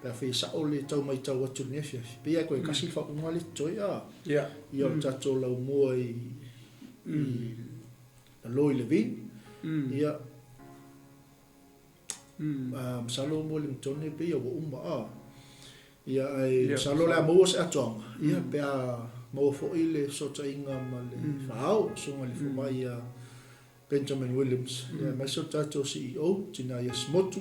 pea feisaʻo le taumaitau atu lenea fiafi peia e koe kasi le faauʻuga le toe ia o le tatou laumua i alo i le vini ia masalo mo le matone peia ua uma ia ai salo le amau se atoanga ia pea mo foʻi le sotaʻiga ma le faao soga le fomaʻi ia Benjamin Williams ia mai so tatou CEO tina ia smotu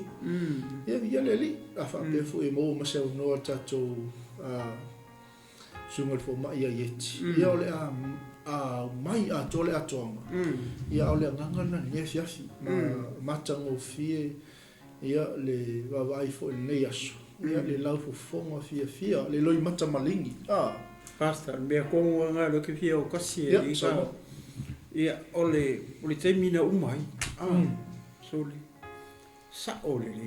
ia le alii a faapea foʻi mo ma se aunoa tatou suga le fomaʻi ia ieti ia o le a mai ato le atoanga ia o le agaga lanea fiafi ma matagofie ia le vavaai foʻi lenei aso ia le lau fofoga fiafia le loi mata maligi pastor mea kongo nga lo ke fia o kasi e ka ia ole taimi na umai so le sa ole le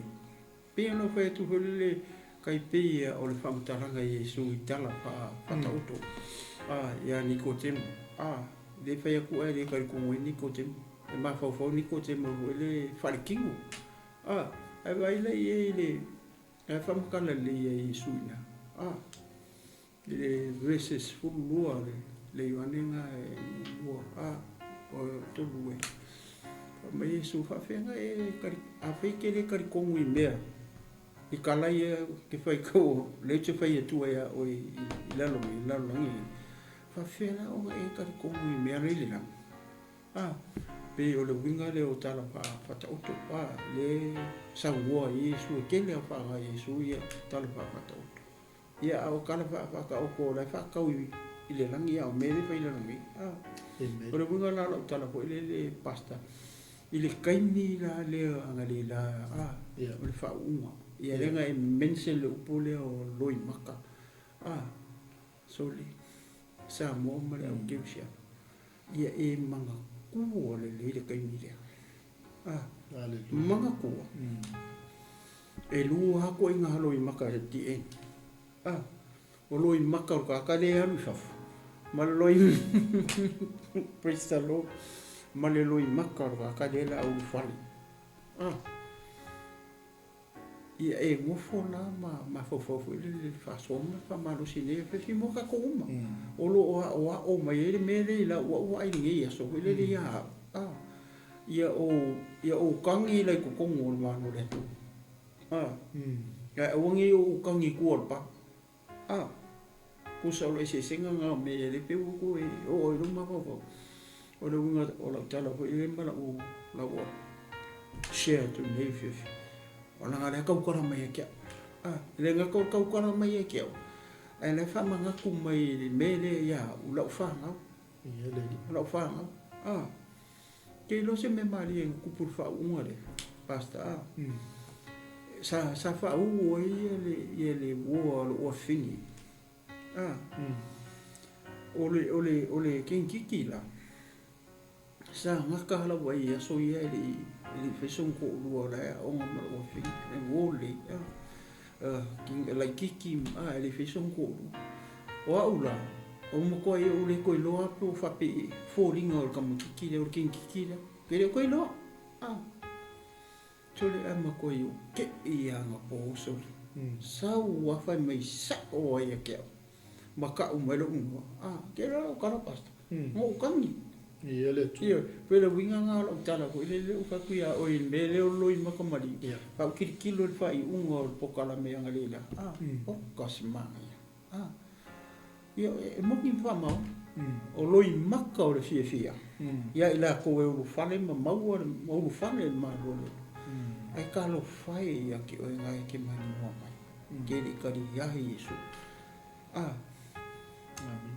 pe no fa tu le kai pe ia o le famtaranga Yesu i tala pa tauto ia Nikodem le fa ia ku ele ka ku Nikodem e ma fa Nikodem o le falikingo ai vai le ele e famkala le Yesu na le verses fulua le Ioanenga e lua o tolu e ma Yesu fa fenga e a feke le karikongu i mea i kalai ke fai ko le te fai tu e o i lalo ngi fa fena o e karikongu i mea le lang pe o le winga le o tala pa ta oto le sa wo Yesu ke le fa ga Yesu ia tala pa ta oto ia au kala fa ka o ko la fa ka i le langi au me le fa i le langi o le winga la lo tala po le pasta i le kaini la le anga le la o le fa uma ia le nga e mention le upole o loi maka so le sa mo ma le au keusia ia e manga ku o le kaini le manga ku e lu ha ko inga loi maka ti e o loi maka o ka le alu fafu ma loi praise the Lord ma le loi maka o ka le la au fali ia e ngofo na ma fofo le fa soma fa ma lo sine fe fi mo ka ko uma o lo o mai ele me le la o ai ngi ya so le ia ia o kangi le ko kongo ma no le tu ia o ngi o kangi ko pa ko sa lo se singa nga me le pe ko o lo ma ko o o le unga o la tala ko i mala o la o share to nei fifi o la ngare kau kora mai kia le nga kau kora mai kia ai le fa manga ku mai mele ya u la fa nga la fa nga ke lo se me mali en ku por fa unga le basta sa fa o ele wo o fini ole ken kiki la sa ngaka la wai ya so ya ili fesong ko lu la o ma o fini e wo le king la kiki ili fesong ko o aula o mo ko e ole ko lo apo fa pe falling o kam kiki le o ken kiki la ke le ko lo tole ama ko yo ke ia nga po so sa wa fa mai sa o ya ke maka o melo ke lo ka pasta mo kami ele tu pero winga nga lo tala ko ile o ka kuya o in mele o lo in makamali pa kilo fa i ungo po kala me nga lela o kasma yo mo ki fa ma o lo i maka o le fia ya ila ko e o fale ma mau o fale ma lo ai ka lo fai ya ki o ngai ke mani mo mai ke ri ka ri ya Yesu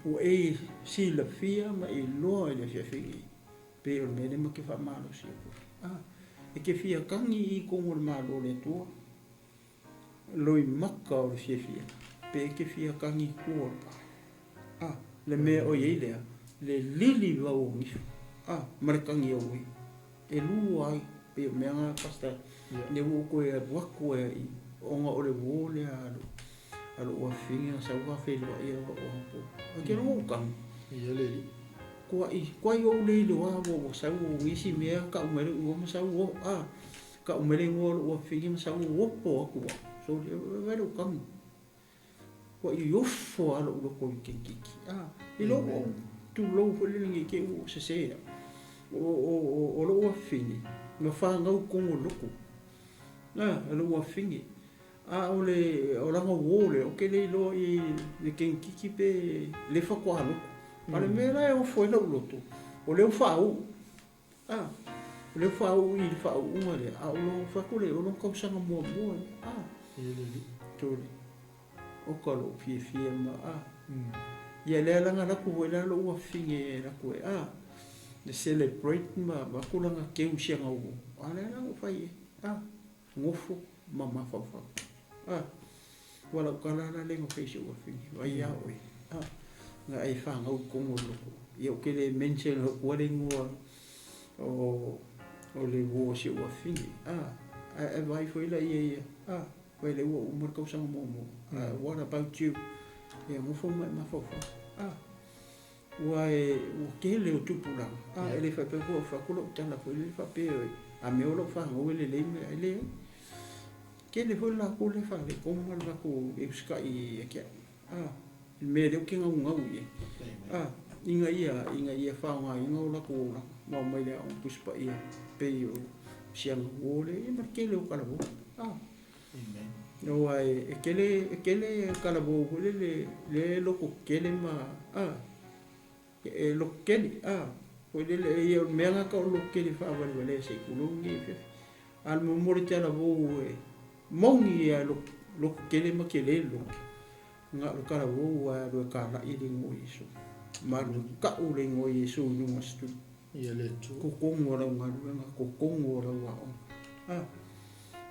o e si la fia ma e lo le fia pe o me ma ke fa malo si e ke fia kangi i ko mo malo le to lo i maka o fia pe ke fia kangi ko le me o ye le lili wa o mi ma kangi o e lu ai pe me nga pasta ne wo ko e wa ko e o nga o le wo le alo o finga sa wa fe lo e o po ke no ka ele ko ai o le lo wa wo sa wo wi si me ka o me o ma sa wo ka o me le o finga sa wo po ko so le vero ka ko i o fo alo lo ko ke i lo tu lo fo le ngi ke o se o lo o finga ma fa ngau kongo loko alo wa fingi o la ngole o ke le lo i le ken kiki pe le fa kwa loko ale me la o fo lo loto o le fa o le fa o i fa o ngale o lo fa ko le o lo ko sa mo to o ko lo fi ma ya le la ngala ko le lo wa fingi la ko the celebrate ma kula nga ke usia nga o ala na o fai ngofo mama fa wala kala na le ngo feisi o fini vai ya o nga ai fa nga o kongo loko ia o ke le mention o le ngo o le wo si o fini ai vai foi la ia vai le o mo ko sang mo what about you ia ngofo ma fa Wai o ke le o tupula ele fa pe ko fa ko lo tala ko le fa pe a me o lo fa o le le ke le hola ko le fa le ko ma la ko e ska i ke me de ke nga ye inga ia fa nga inga la ko ma mai le o puspa ia pe o siang o le ma ke le o kala bo no wai ke le kala bo le lo ko ke le ma e lo keli o le e o menga ka lo keli fa va le se kulungi al mo mo te la vo mongi e lo keli ma ke le lo nga lo ka vo wa lo ka la i ngo Yesu ma lo ka o le ngo Yesu no mastu ia le tu ko kongo ra nga ko kongo ra wa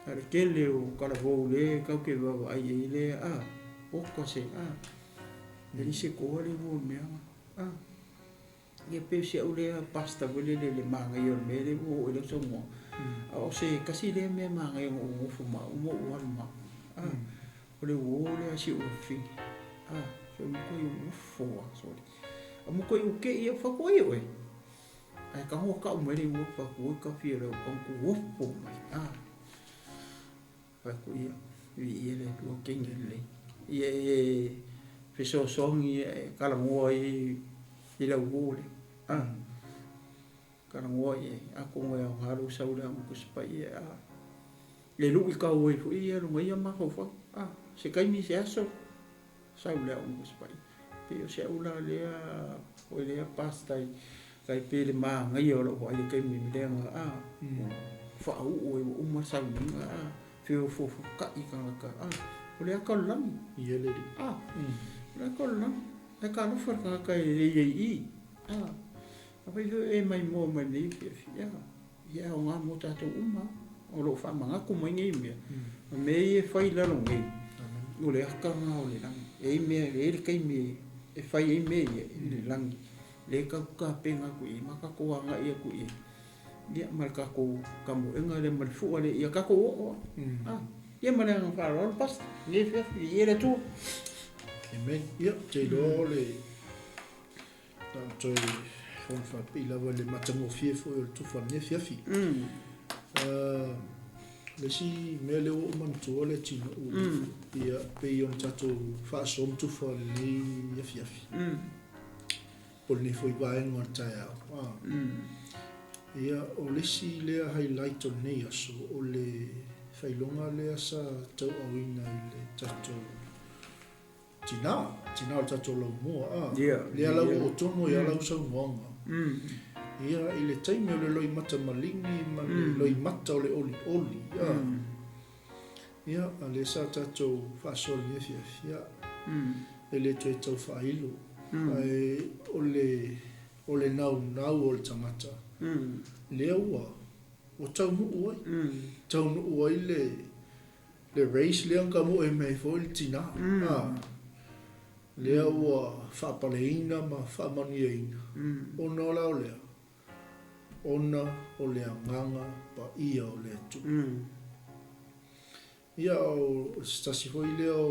ale kele o ka vo le ka ke va ai le o ko se le se ko le vo me ia pe se o le pasta vole le manga yo me le o le so mo o se kasi le me manga yo o fuma o mo o ma o le si o fi so mo ko yo fo so mo ko yo ke ia fa ko yo ai ka ho ka o me le o fa ko ka fi le o ko po mai fa ko ia vi le o ke ngele ia fe so ngi ka la mo i la wole kana ngoe ako ngoe haru saula mo kuspa ia le lu ka o fu ia lo mai ma ho fa se kai mi se aso saula mo kuspa pe o se ula le o le pasta kai pele ma ngai o lo ko ai kai mi le nga fa u uma sa nga fo ka I ka o le ka lam ia le le ka lam e ka no fa ka I apa itu mai mo mai ni ya o nga mo ta to uma o lo fa manga ku mai ngai me e fai la lo ngai o le ka nga o le lang e me e kai me e fai e me le lang le ka penga ku I maka ko nga ia ku I dia marka ko kamu enga le mal fu le ia ka ko ia mana nga fa ro pas ni fe ia le tu amen ia te do le tanto fon fa pila le matango fie fo tu fa ne fia fi le si me le o man tu le tino ia pe yon tato fa som tu fa ni ia fia fi por ni foi ba en ngota ya ia o le si le highlight o nei aso o le failonga le asa tau awina le tato tina o tato lo mo le ala o tono ia la usa ngonga ia ile taimi o le loi mata malingi ma le loi mata o le oli ia ale sa tato fasol ia fia ele te tau failo ai o le nau o le tangata le ua o tau nu ua le race le anka mo e mei fo il tina le ua whapaleina ma whamaniaina ona o lao lea ona o le nganga pa ia o le tu ia o stasi foi leo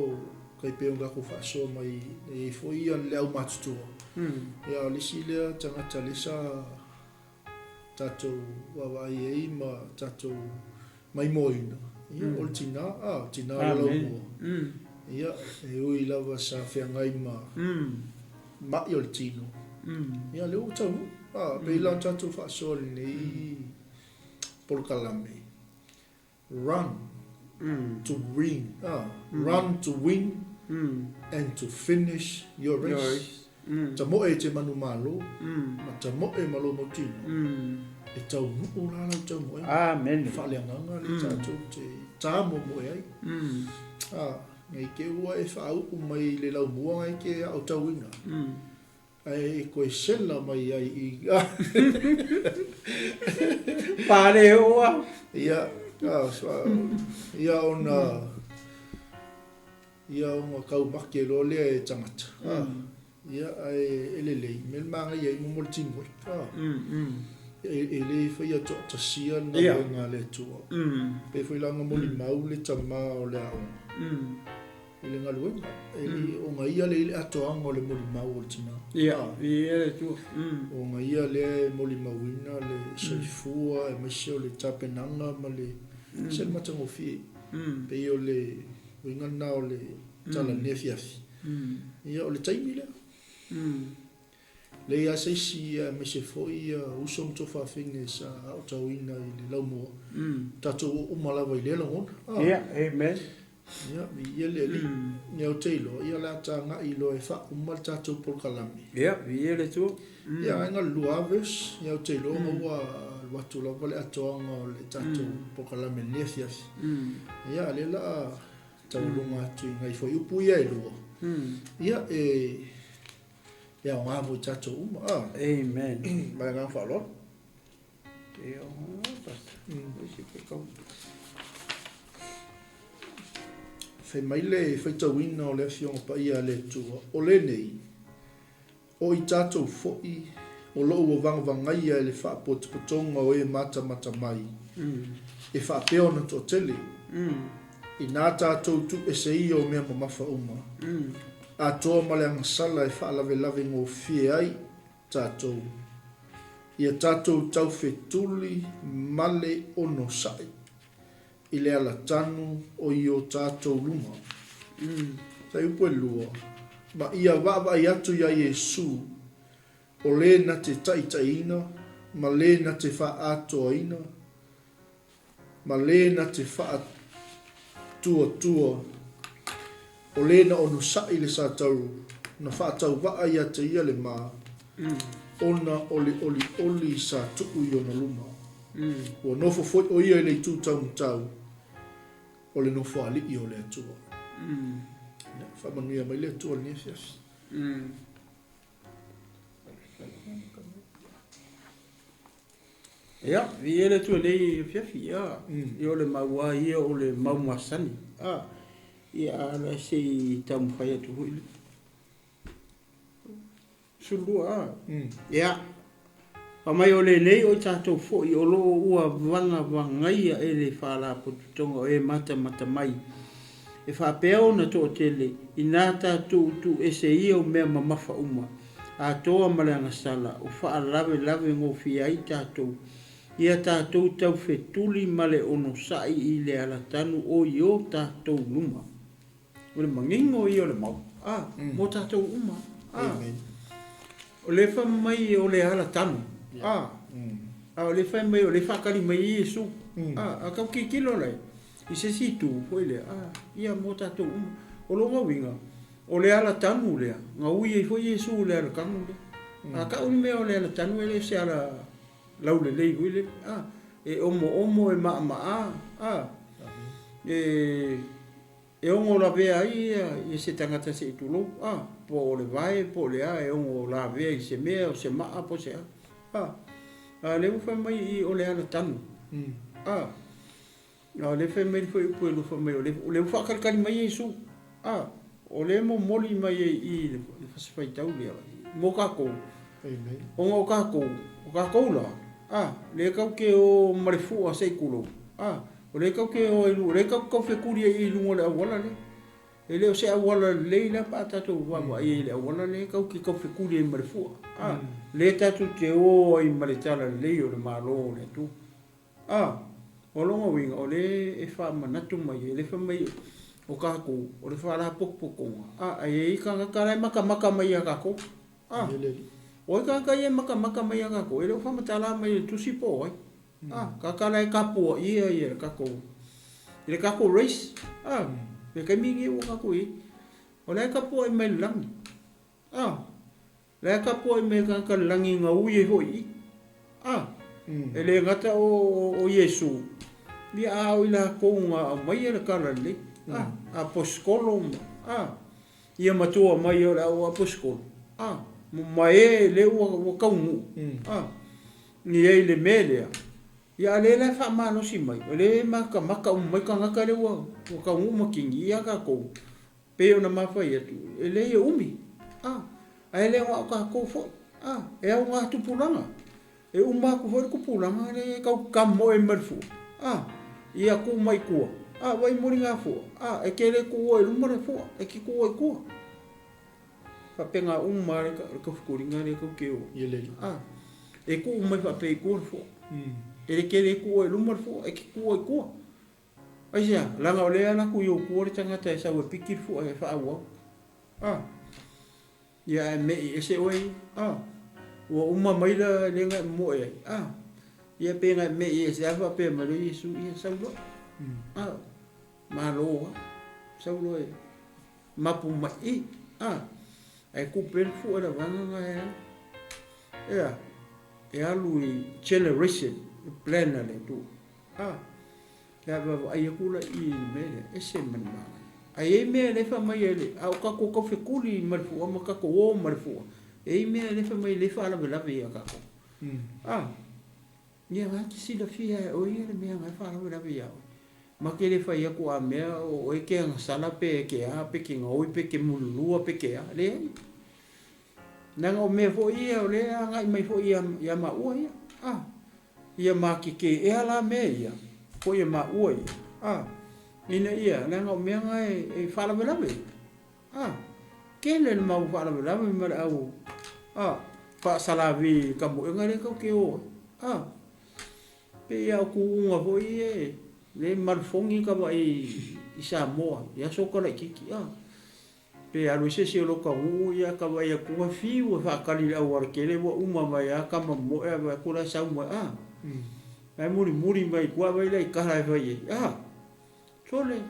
kai pe nga ko fa so mai e foi an le au matu ia le si le tangata le sa tato wa ai ma tato mai moina ia o tina lo mo ia e ui lava sa whengai ma i o le tino ia le o tau pe ilan tato fa so nei polkalame run to win run to win and to finish your race ta mo e te manu malo ma ta mo e malo mo tino e tau nuku la la tau mo e amen fa le nganga le tato te ta mo mo e ai ngai ke ua e fa au mai le lau mua ngai ke au tau inga ai koe sela mai ai I pare ua ia ona kau make lo le e tangata ia ai elelei mel manga ia I mo tingo ele foi a to sia na nga le tua pe foi langa mo li mau le tama o le au ele nga luenga ele o nga ia le atoanga o le mo li mau o tina ele tu o nga ia le mo li mauina le soifua e mese o le tapenanga ma le se matango fi pe o le winga na o le tala nefiafi ia o le taimi le le ia se si me se foi usom to fa finge sa autoina I le laumo tato o malava I le longa amen ia ia le ia o teilo ia la tanga I lo e fa umal tato polkalami ia le tu ia nga luaves ia o teilo wa watu la vale atoanga o le tato polkalami nefias ia le la taulunga tu ngai foi upu ia lo ia ia nga mo tato uma amen mai nga fa lo te o pas si pe ko fe mai le fe tawina o le fiona pa ia le tu o le nei o I tato foi o lo o vanga ia le fa potonga o e mata mai e fa peona to tele I nā tato tu e se I o mea mamafa uma a toa maleanga sala e fa lave ngō fie ai tato ia tato tau fetuli male ono sai I le ala tanu o I o tato luma sai upo e lua ma ia vava I atu ia Yesu o le na te taitaina ma le na te fa atoina ma le na te fa tua o le na ono sai le sa tau na fa tau va ia te ia le ma ona oli sa tuku i ona luma. O nofo foi o ia le tu tau o le nofo ali i o le atua. Whamanuia mai le atua ni fias. Ia, vi ele tu le fiafi ia. I o le maua ia o le mau masani. Ia ala se tamu whai atu hui. Sulua. Ia. Pamai o le nei o tātou fo i o lo ua vanga vangaia e le whala potutonga o e mata mai. E whapea na to o tele i nā tātou tu e se ia o mea mamafa uma. A toa maleanga sala o wha lave ngō fia i tātou. Ia tātou tau whetuli male ono sai i le ala tanu o i o tātou luma. O le mangingo i o le mau. Mo tātou uma. O le wha mai o le ala tanu. O le wha mai o le whakari mai i Iesu. A kau ki kilo lei. I se situ po i le. Ia mo tātou uma. O lo ngawinga. O le ala tanu lea. Ngā ui e fo Iesu le ala kangu le. A ka uni mea o le ala tanu e le se ala lau le lei hui le. E omo e maa. E ongo la vea i se tangata se itulo. Po o le vai, po le e ongo la vea i se mea o se maa po se le ufa mai i o le ala tanu. Le wha mai fo i upu e lufa mai o le ufa kalkari mai i su. O le mo moli mai i le fasifai tau lea. Mo kako. Ongo kako. O kako la. Le kau ke o marefu a seikulo. O le kau ke o ilu. Le kau whekuri i lungo le awala le. E leo se awala le la pa tatou wawa i le awala le kau ke kau whekuri i marefu. Le tatou te o i maretala le o le malo le tu. O longa winga o le e wha manatu mai. E le wha mai o kako. O le wha la pokoponga. E i kanga karai maka mai a kako. O i kanga i maka mai a kako. E le wha matala mai le tusi po ai. Kakala e kapua ia le kako. I le kako race. Le kai mingi o kako i. O le kapua i mai langi. Le kapua i mai kanga langi ngā ui e hoi. E le ngata o Iesu. Ia au i la kounga a mai e le kala le. A poskolo. Ia matua mai o le au a poskolo. Mai e le ua kaungu. Ni e le melea. Ia le le wha mano si mai. O le maka mai ka ngaka le ua kaungu makingi. Ia ka kou. Peo na mawhai atu. E le e umi. A e le ua ka kou fo. E au ngā tupulanga. E umaku fo ku pulanga le kau kamo e marfu. Ia ku mai kua. Wai muri ngā fua. E kele kua e lumare fua. E ki kua e kua. Whapenga umare ka whikuringa le kau keo. E ku umai whape i kua fua. E le kele kua e lumare fua. E ki kua e kua. Aisia, langa o lea na ku i o kua le tangata e sau e pikir fua e wha awau. Ia e mei e se oi. Ua uma mai la le ngai mo e. Ia pe ngai me e se ava pe ma le Iesu ia saulo. Ma lo. Saulo e. Mapu mai. Ai ku pen fu ala vanga ngai. Ia. E alu i generation plan le tu. Ia va ai ku la i me e se man ma. Ai me le fa mai ele. Au ka ko fe kuli mal fu ma ka ko o mal fu. E mea le wha mai le wha alawe lawe ia kako. Ia waki si la fia o ia le mea ngai wha alawe lawe ia. Ma ke le wha ia ku a mea o e ke anga sala pe ke a pe ke ngoi pe ke mululua pe ke a le ai. Nanga o mea fo ia o le a ngai mai fo ia ma ua ia. Ia ma ke e ala mea ia. Fo ia ma ua ia. Ina ia nanga o mea ngai e wha alawe lawe. Kele le mau wha alawe lawe ma le au. Pa salavi kamu ngare kau ke o. Pe ia ku unga ho ie. Le marfongi ka ba i Samoa. Ia soka la kiki. Pe alu se lo ka u ia ka ba ia ku fi u fa kali au ar kele wa uma mai a ka mo e ba ku la sa mo Ai muri mai ku ba ile ka la vai. Sole.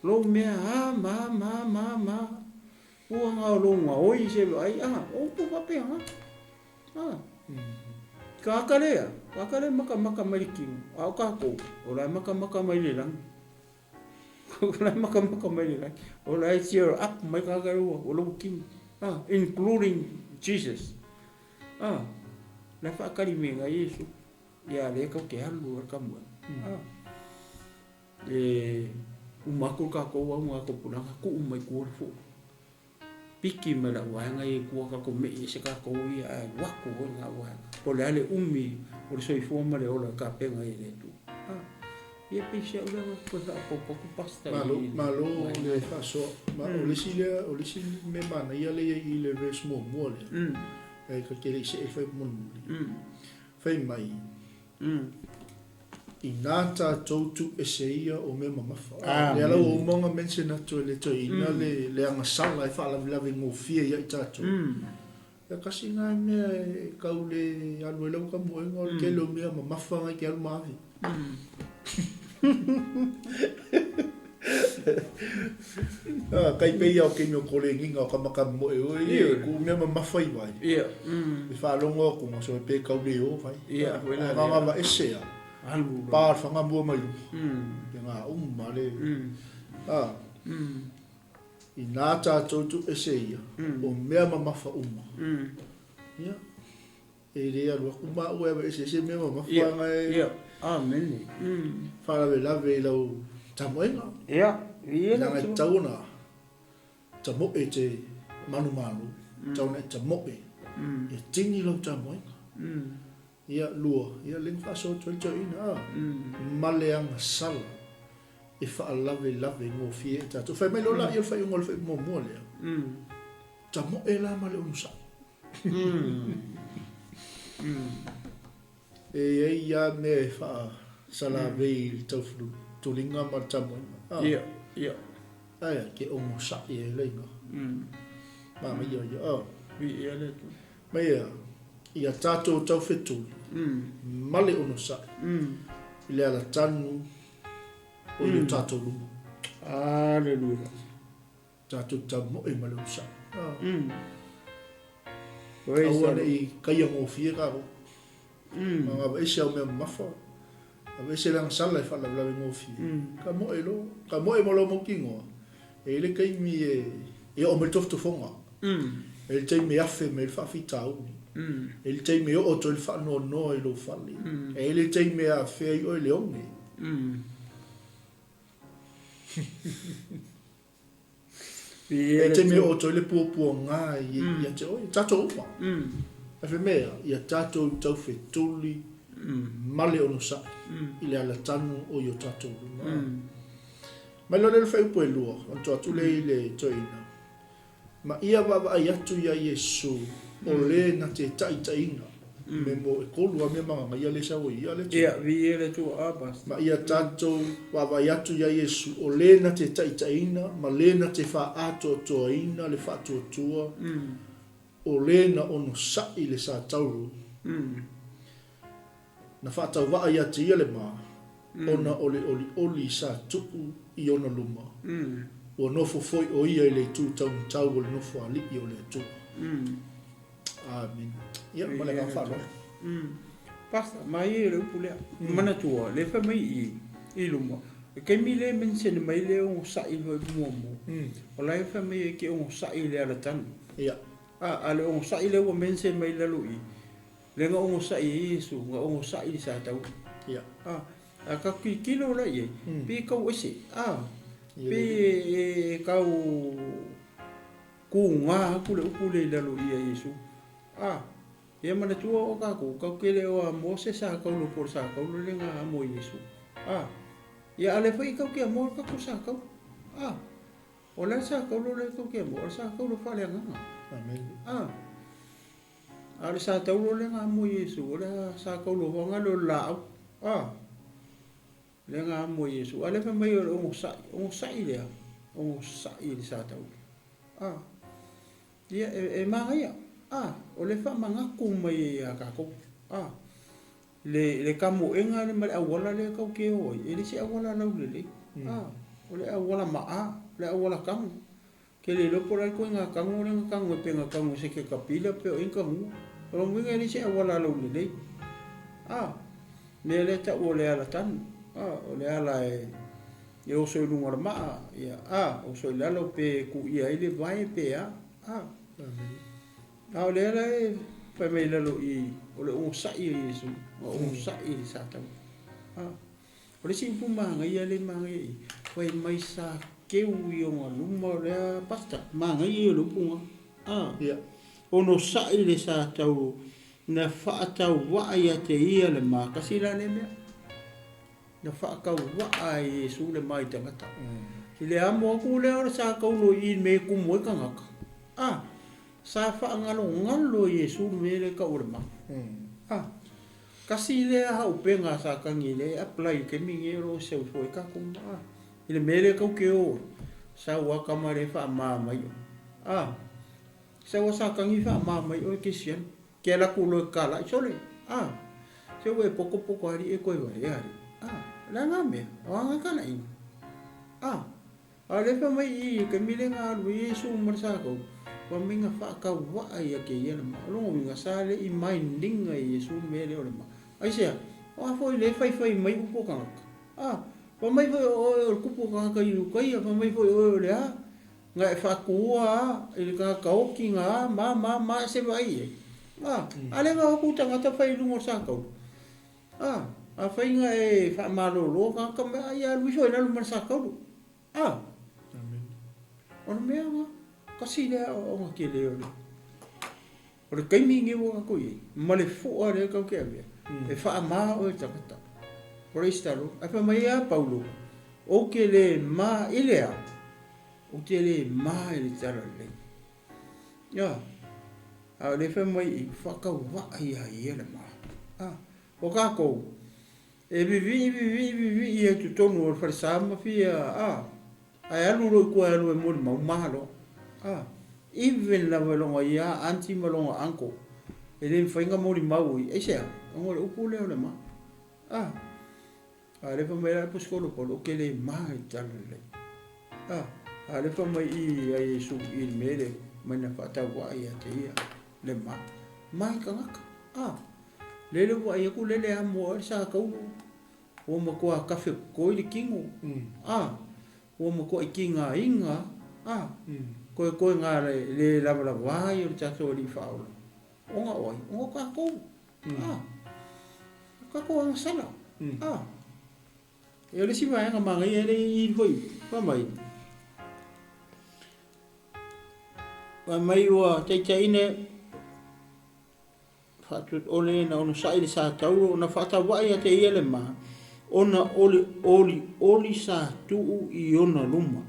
Lo mea ma. Ua ngā ronga oi se ai o pu pape Kakare maka mai king. Au kako. Ola maka mai le lang. Ola maka mai le lang. Ola cheer up mai kakare ola king. Including Jesus. La fa kari me nga Yesu. Ya le ka ke halu ka mo. Umako ka ko wa ngako pula ku umai ku fo. Piki mala wa nga e ku ka ko me se ka ko ia wa ko nga wa. O le ale umi o le soi fo male ola ka pe nga ile tu. Ia pe se ola ko sa ko pasta. Malo le fa so ma o le sile me mana ia le ile res mo le. E ka ke le se fa mo. Fa mai. I nata tautu eseia o me mamafa. Le ala o monga mention atu le toi ina le anga sala e fala lave ngofia ia i tatu. Ya kasi nga me kau le alu e lau ka moenga o le ke lo mea mamafa ngai ke alu maafi. Kai pei au ke mio kole nginga o kamaka moe oi ku mea mamafa i vai. I whalongo o kunga so e pe kau le o vai. Nga wa esea. Par fanga mua mai nga male I nata tautu eseia o mea mamafa ia e rea lua kuma ue ese mea mamafa ngai amen fala ve lave lau tamoenga nanga tauna tamoe te manu tauna tamoe e tingi lau tamoenga ia lua ia ling fa so tol ina maleanga sala e fa lave ngofie tatu fa me lola ia fa ngol fa mo le tamo ela male unsa e ia me fa sala ve tofu tulinga ma tamo ia ai ke o sa ia lenga ma me ia ia le tu me ia tato tau fetu male ono sa ile ala tanu o le tato lu aleluia tato tamo e male ono sa aua nei kai mo fie ka o ma ba ese o me mafa a ese lang sala fa la mo fie ka mo e mo lo mo kingo e le kai mi e o me tofto fonga e te me afe me fa fitau ele tem me o to fa no ele fali ele tem me a fe o le onge ele tem me o to le pu nga ia te o tato pa a fe me ia tato tau fe tuli male ono sa ile ala tanu o yo tato ma lo le fe pu lo on to le toina ma ia va ia tu ia Yesu o le na te taitainga me mo e kolu a me manga ia le sao ia le vi ele tu abas ma ia tato wa ia tu ia Yesu o le na te taitaina ma le na te fa ato toina le fa tua o le na ono sa i le sa tauru na fa tau wa ia te ia le ma ona oli sa tuku i ona luma o no fo foi o ia le tu tau o le no fo ali i o le tu amen ia male ka fa pasta mai le pule mana tua le fa mai i luma ke mi le mention mai le o sa i lo mo o la fa mai ke o sa i le ala tan ia ale o sa i le o mention mai le lui le nga o sa i Yesu nga o sa i sa tau ia ka kilo la ye pe ka o se pe ka o ku nga ku le la lui Yesu ia mana tua o ka kele o Moses sa ka lo por sa ka lo le nga mo Yesu ia ale foi ka ke mo ka sa ka o la sa ka lo le ke mo sa ka lo fa le nga amen ale sa ta lo le nga mo Yesu la sa ka lo nga lo la le nga mo Yesu ale fa mai o sa ile o sa ile sa ta ia e maria o le fa manga ku mai ka ko le kamo enga le mal awala le ka ke o ele se awala la le o le awala ma le awala kam ke le lo por ko nga ka mo le ka mo pe nga ka mo se ke kapila pe o inka mo o winga ni se wala lo ni dei me le ta o le ala tan o le ala e o so lunga ma ya o so le lo pe ku ia ile vai pe o le ala pa me le lo I o le o sa I Yesu o sa I sa ta o le sin puma ngai ale mangai foi mai sa ke u yo luma le pasta mangai lo punga ya ono sa I le sa tau na fa tau wa ia te ia le ma kasi la le me na fa ka wa ai su le mai tangata le amo ku le ora sa ka lo I me ku mo ka ngaka sa fa ngalo Yesu me le ka ora ma kasi le ha upenga sa ka ngile apply ke mingi ro se foi ka ku ile mele ka ke o sa wa ka mare fa ma mai sa wa sa ka ngi fa ma mai o ke sian ke la ku lo ka la sole se we poco ari e ko ari la nga me o nga ka na ina ale fa mai I ke mile nga lu Yesu mar sa ko wa minga fa ka wa ai ke ia ma lo minga sa le I mai ndinga Yesu mele o le ma ai sia o foi le fai mai po ka pa mai foi o kupu ka I lu kai pa mai foi o le nga fa kuwa I ka ka o ki nga ma se vai ale nga ku tanga ta fai lu sa ka a fai nga e fa malo lo ka ka ya lu foi na lu mar sa ka amen o me nga kasi le o nga ke le o le kai mingi o ko I ma le fo ale ka ke ave e fa ma o takata por istalo a fa mai a Paulo o ke le ma ilea o ke le ma ile tala le ya a le fa mai fa ka wa ia le ma o ka ko e vivi e tu tonu o fa sa ma fi ai alu ro ko alu mo ma lo even la malonga ia anti malonga anko ele fainga mori mau e se o le upu le ma le fa mai po skolo po ke le mai talale le fa mai I Yesu I mele mana fa ta wa ia te ia le mai ka ngaka le wa ia ku le amo sa ka o mo ko ka fe ko I kingo o mo ko I kinga inga ko nga le la wa yo cha so li fa o nga oi o ka ko ang sala e le si vai nga manga ele I foi pa mai wa te ine fa tu ole na ono sai sa tau na fa ta wa ia te ele ma ona oli sa tu I ona luma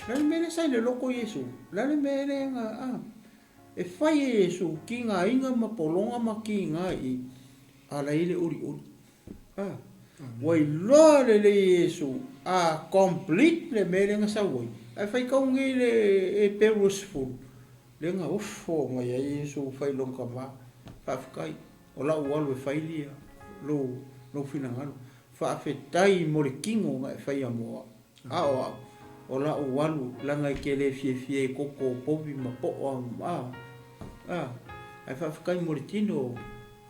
la mele sai le loko Yesu la mele nga e fai Yesu ki nga inga ma polonga ma ki nga I ala ile uri wai lo le Yesu complete le mele nga sa wai ai fai ka ungi le Eperu le nga ufo nga ya Yesu fai longa ma fa kai o la ualu e fai lia lo fina ngalo fa fetai mo le kingo nga e fai amoa o la ualu langa ke le fie koko povi ma po ai fa kai mo le tino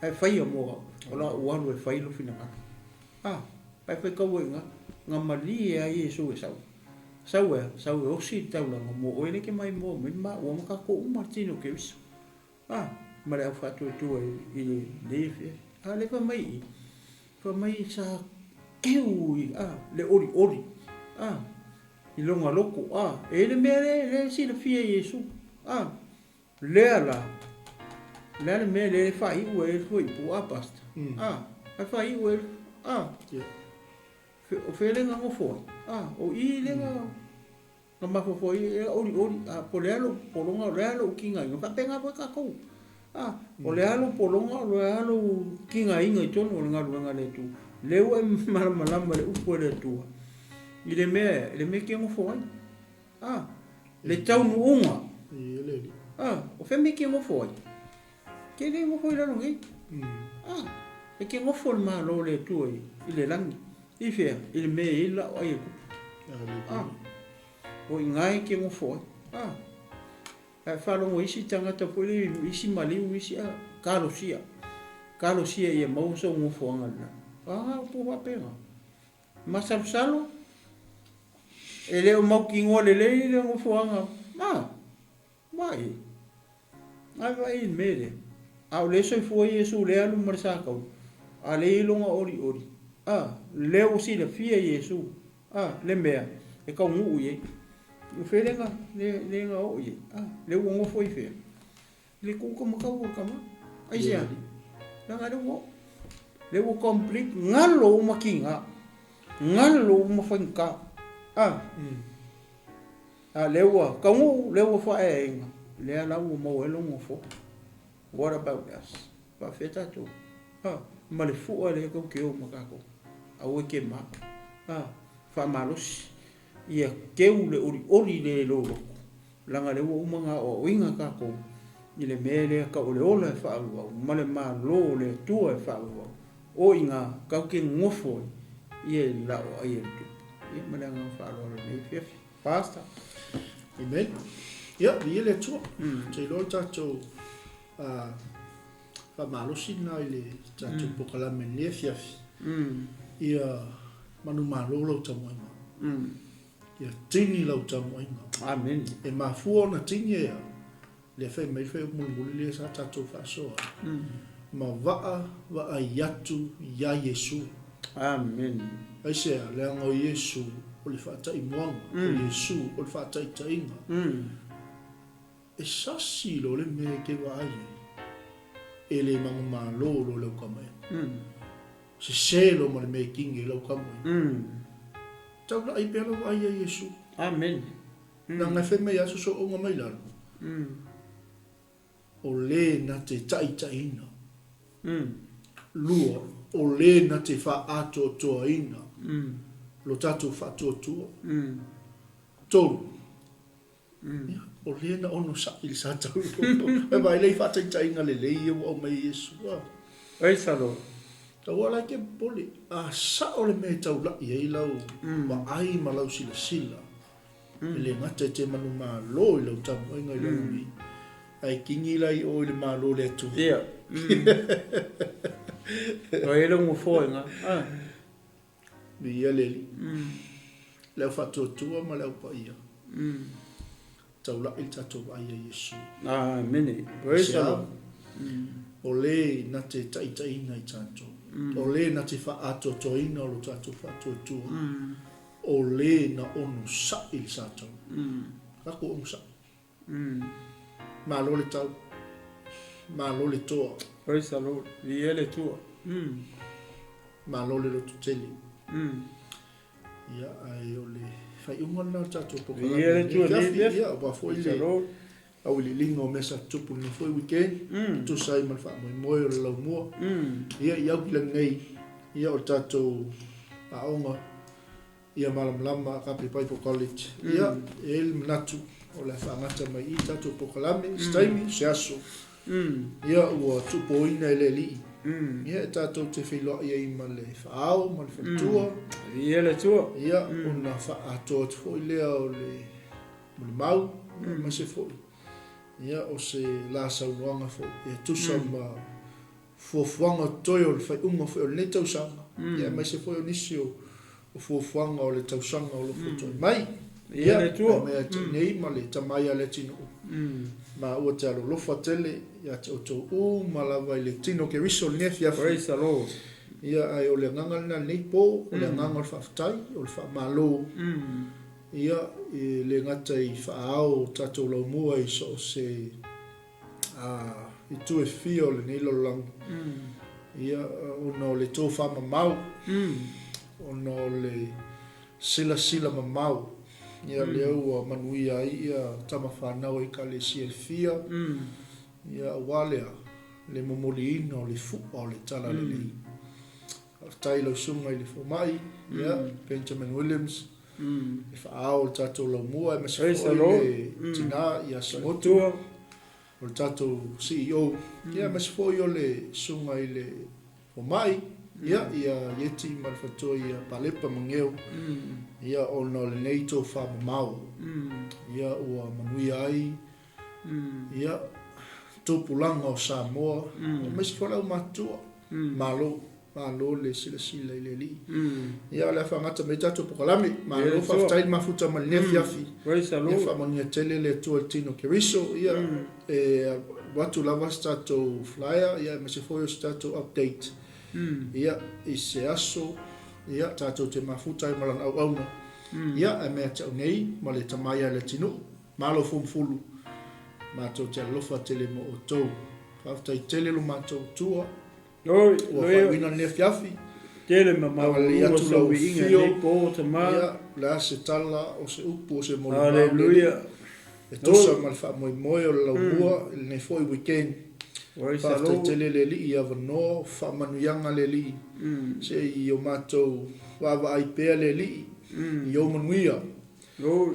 ai fai amoa o la ualu e fai lo fina ngalo ai fai ka wenga nga malia Yesu e sau e osi tau la mo o ele ke mai mo ma o ma ka ko martino ke viso ma le fa tu I le fie le fa mai sa keu le ori I longa loko e le mele le si le fie Yesu le ala le mele le fa I we foi pu pasta a fa I we o fele nga mo foi o I le nga ma foi ori po le alo polonga le alo kinga nga fa penga po ka ko o le alo polonga le alo kinga inga I tono nga luanga le tu le o malama le upo le tu I le me ke mo foi le tau no unga o fe me ke mo foi ke le mo foi la ngi e ke mo foi ma lo le tu I le langi I fe I le me I la o ai o ngai ke mo foi whalongo isi tangata pole isi maliu isi kalosia ia mausa ngofoanga na po wapenga masalo ele o mauki ngole le ngofoanga mai ai mele au le so foi Yesu le alu marsaka a le longa ori le o si le fia Yesu le mea e ka ngu ye o felenga le nga o ye le ngo foi fe le ku ko ka o ka ma ai sia na nga le wo complete ngalo makinga ngalo mafanka le wo ka ngu le wo fa e le ala wo mo e longo fo. What about us? Pa feta tu. Ma le fu ale ko ke o makako. A o ke ma. Fa malos. Ia ke u le ori le lo. Langa le wo manga o inga ka ko. Ile mele ka o le ola fa wa. Ma le ma lo le tu e fa wa. O inga ka ke ngofo. Ie la o ie tu. Ia ma le nga fa lo le fe. Pasta. Amen. Ja, vi le tu. Te lo tato fa malosi na ile tato pokala menle fiafi. Ia manu malo lo tamoinga. Ia tini lo tamoinga. Amen. E mafuo na tini ia. Le fe mai fe mulmuli le sa tato fa so. Ma va yatu ya Yesu. Amen. Ai se le ngo Yesu o le fata i moanga. O Yesu o le fata i tainga. E sasi lo le me ke wai e le manguma lo le kamai se selo mo le me kingi lo kamai tau la i pelo ai e Yesu. Amen. Na nga fe me ya so o ngamai la o le na te taitaina lua o le na te fa ato toaina lo tatu fa to tolu o le na ono sa il sa tau e vai le fa taitaina le o mai Yesu ai salo tau ala ke poli sa o le me tau la i lau ma ai ma lau sila le ngata te manu ma lo i lau tamu ai ngai lau ni ai kingi lai o le ma lo le tu o e lo mo foi nga bi ya le le fa to ma lau pa ia tau la il tatu ai Yesu. Amen. Praise the Lord. O le na te taitaina i tanto. O le na te fa ato toina o lo tatu fa tu. O le na onu sa il sato. Kako onu sa. Ma lo le tau. Ma lo le toa. Praise the Lord. Vi ele tua. Ma lo le lo tuteli. Ya ai o le fai umana tatu po kala. Vi ele tua ni. Ya ba foi le. Au le lingo mesa tupu ni foi weekend. Tu sai mal fa mo o le mo. Ya ia ki le nei. Ia o tatu a onga. Ia malam lama ka pai po college. Ia el natu o la fa ngata mai i tatu po kala me staimi se aso. Ia o tupo ina le li. Ia tatu te filo ia i male fa au mal fa tua. Vi ele tua. Ia ona fa ato foi le o le mau ma se foi. Ia o se la sauanga fo e tu sama fofuanga toyo le fai unga fo le tau sanga. Ia mai se foi o nisio o fofuanga o le tau sanga o lo foto. Mai ia le tua me nei male tamai ale tino. Ma o te alo lo fatele ia te o malava le tino ke riso le fia. Praise the Lord. Ia ai o le nganga na nei po o le nganga o fa fatai o le fa malo. Ia le ngata i whaao tatou lau mua i so se i tu e fio le nilo lang. Ia ono le tō whama mau. Ono le sila mamau. Ia leo manui ai ia tama whanau i ka le sia fia. Ia walea le momoli ina o le fupa o le talalelei. Tai lau sunga i le fomai. Ia Benjamin Williams. E whaao tatou lau mua e masi fwoi le tina i asimotu o le tatou CEO ia masi fwoi o le sunga i le omai ia yeti malfatua ia palepa mangeo ia ona o le nei tō whamamau ia ua manui ai ia tupulanga o Samoa o mai fola matua malo le sila le li ia la fangata me tatu pokalami malo fa tai mafuta malne fiafi ia fa monia tele le 𝚜𝚘𝚘𝚗𝚒𝚑𝚗𝚘𝚒 ia watu lava stato flyer ia me se foi stato update ia i se aso ia tato te mafuta malan au ia e me tau nei ma le tamaia le tinu malo fumfulu mato te lofa tele mo o tou fa tai tele lo mato tua oi wina ne fiafi tele mama ia tu lo inga nei po te ma ia la se tala o se upu o se mo haleluya e tosa mal fa moi o la bua ne foi weekend fa tai tele le li ia vano fa manuyanga le li se i o mato wa ai pe le li yo manuia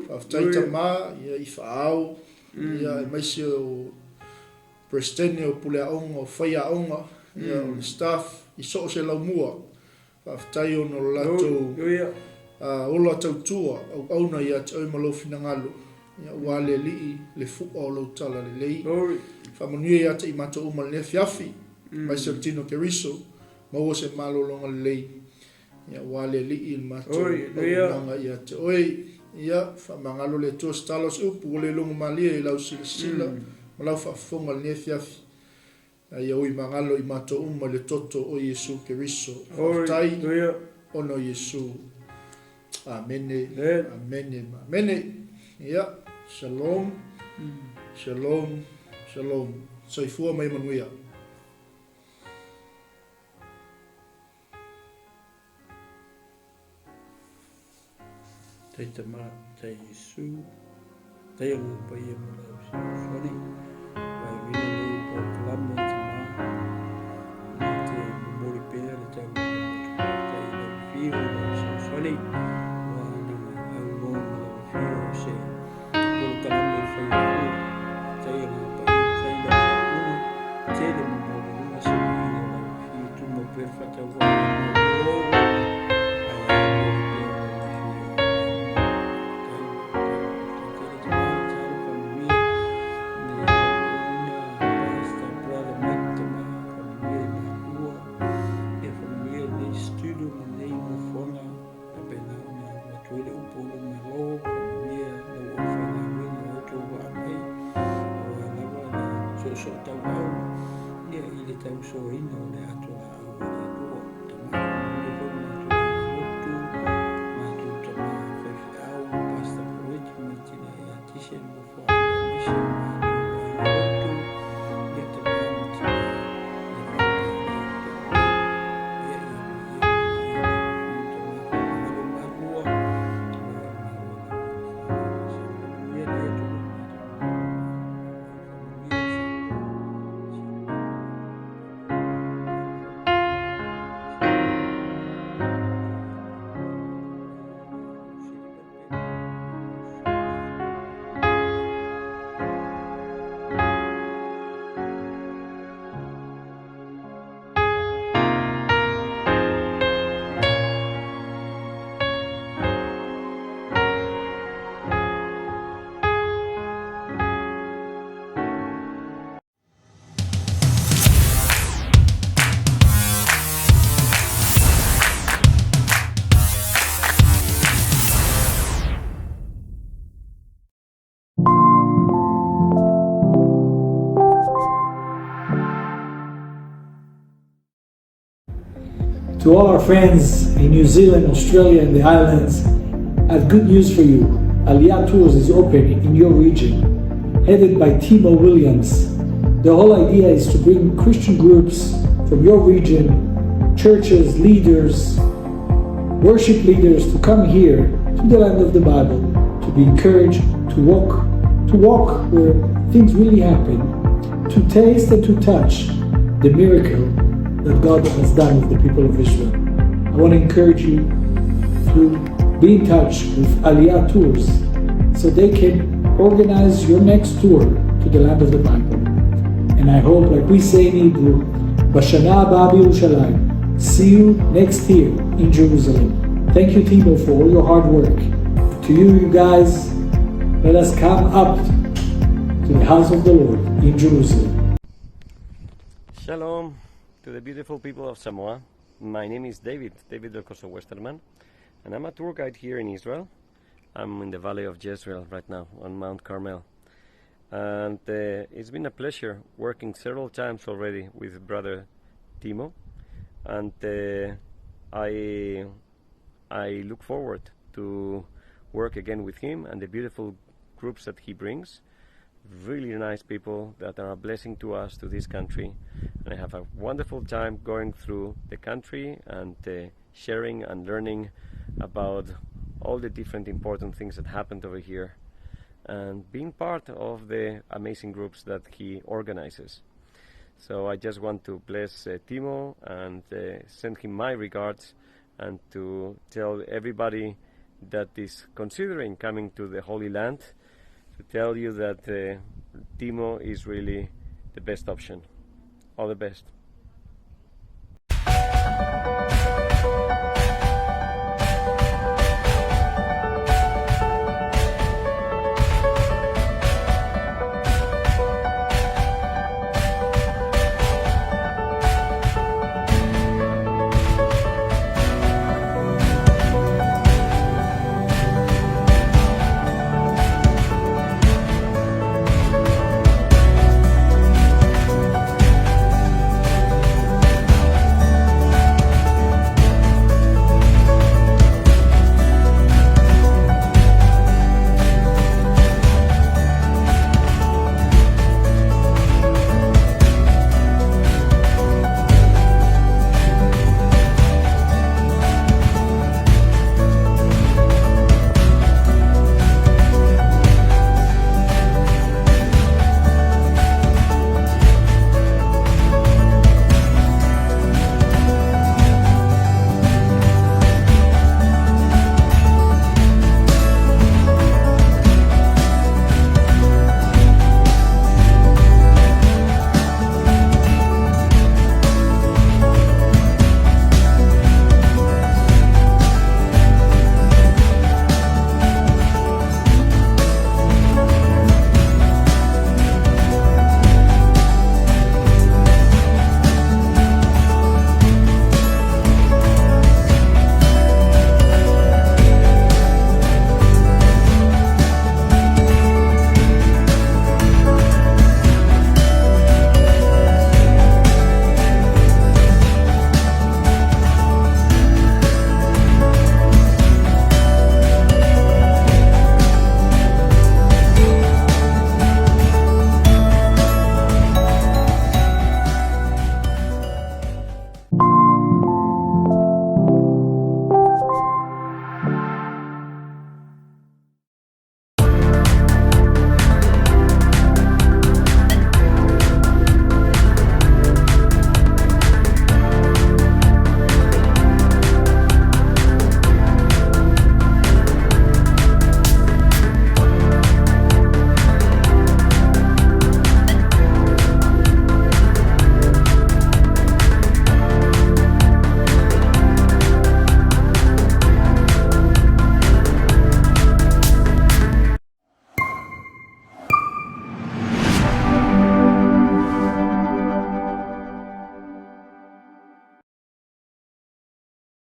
fa tai tama ia i fa au ia mai se o presidente o pule aonga o whaia aonga ia o staff i so se lau mua whaftai o no lato o lato tua au auna ia te oi malo finangalo ia ua le lii le fuqa o lau tala le lei whamanuia ia te i mato uma le fiafi mai se 𝚜𝚘𝚘𝚗𝚒𝚗𝚒 maua se malo longa le lei ia ua le lii il mato o ia te oi ia whamangalo le tua stalos upu o le longa malia i lau sila malau whaafonga le fiafi ia oi mangalo i mato uma le toto o Yesu Keriso whaftai ono Yesu amene ia shalom saifua mai manuia tai tama tai Yesu tai ngu pa ia mula sorry vai vina nei po kalame tama na te mori pera le tau tai na fio na sorry wa na au mo na fio se po kalame fai tai ngu pa tai na uno te le mo na se na fio tu mo perfetta wa To all our friends in New Zealand, Australia and the islands, I have good news for you. Aliyah Tours is open in your region, headed by Timo Williams. The whole idea is to bring Christian groups from your region, churches, leaders, worship leaders to come here to the land of the Bible, to be encouraged, to walk where things really happen, to taste and to touch the miracle that God has done with the people of Israel. I want to encourage you to be in touch with Aliyah Tours so they can organize your next tour to the land of the Bible. And I hope, like we say in Hebrew, Bashana Haba B'Yerushalayim. See you next year in Jerusalem. Thank you, Timo, for all your hard work. To you guys, let us come up to the house of the Lord in Jerusalem. Shalom to the beautiful people of Samoa. My name is David 𝗗𝗚𝗏𝗡𝗏, and I'm a tour guide here in Israel. I'm in the Valley of Jezreel right now on Mount Carmel. And it's been a pleasure working several times already with Brother Timo. And I look forward to work again with him and the beautiful groups that he brings. Really nice people that are a blessing to us, to this country. And I have a wonderful time going through the country and sharing and learning about all the different important things that happened over here and being part of the amazing groups that he organizes. So I just want to bless Timo and send him my regards, and to tell everybody that is considering coming to the Holy Land, to tell you that Timo is really the best option. All the best.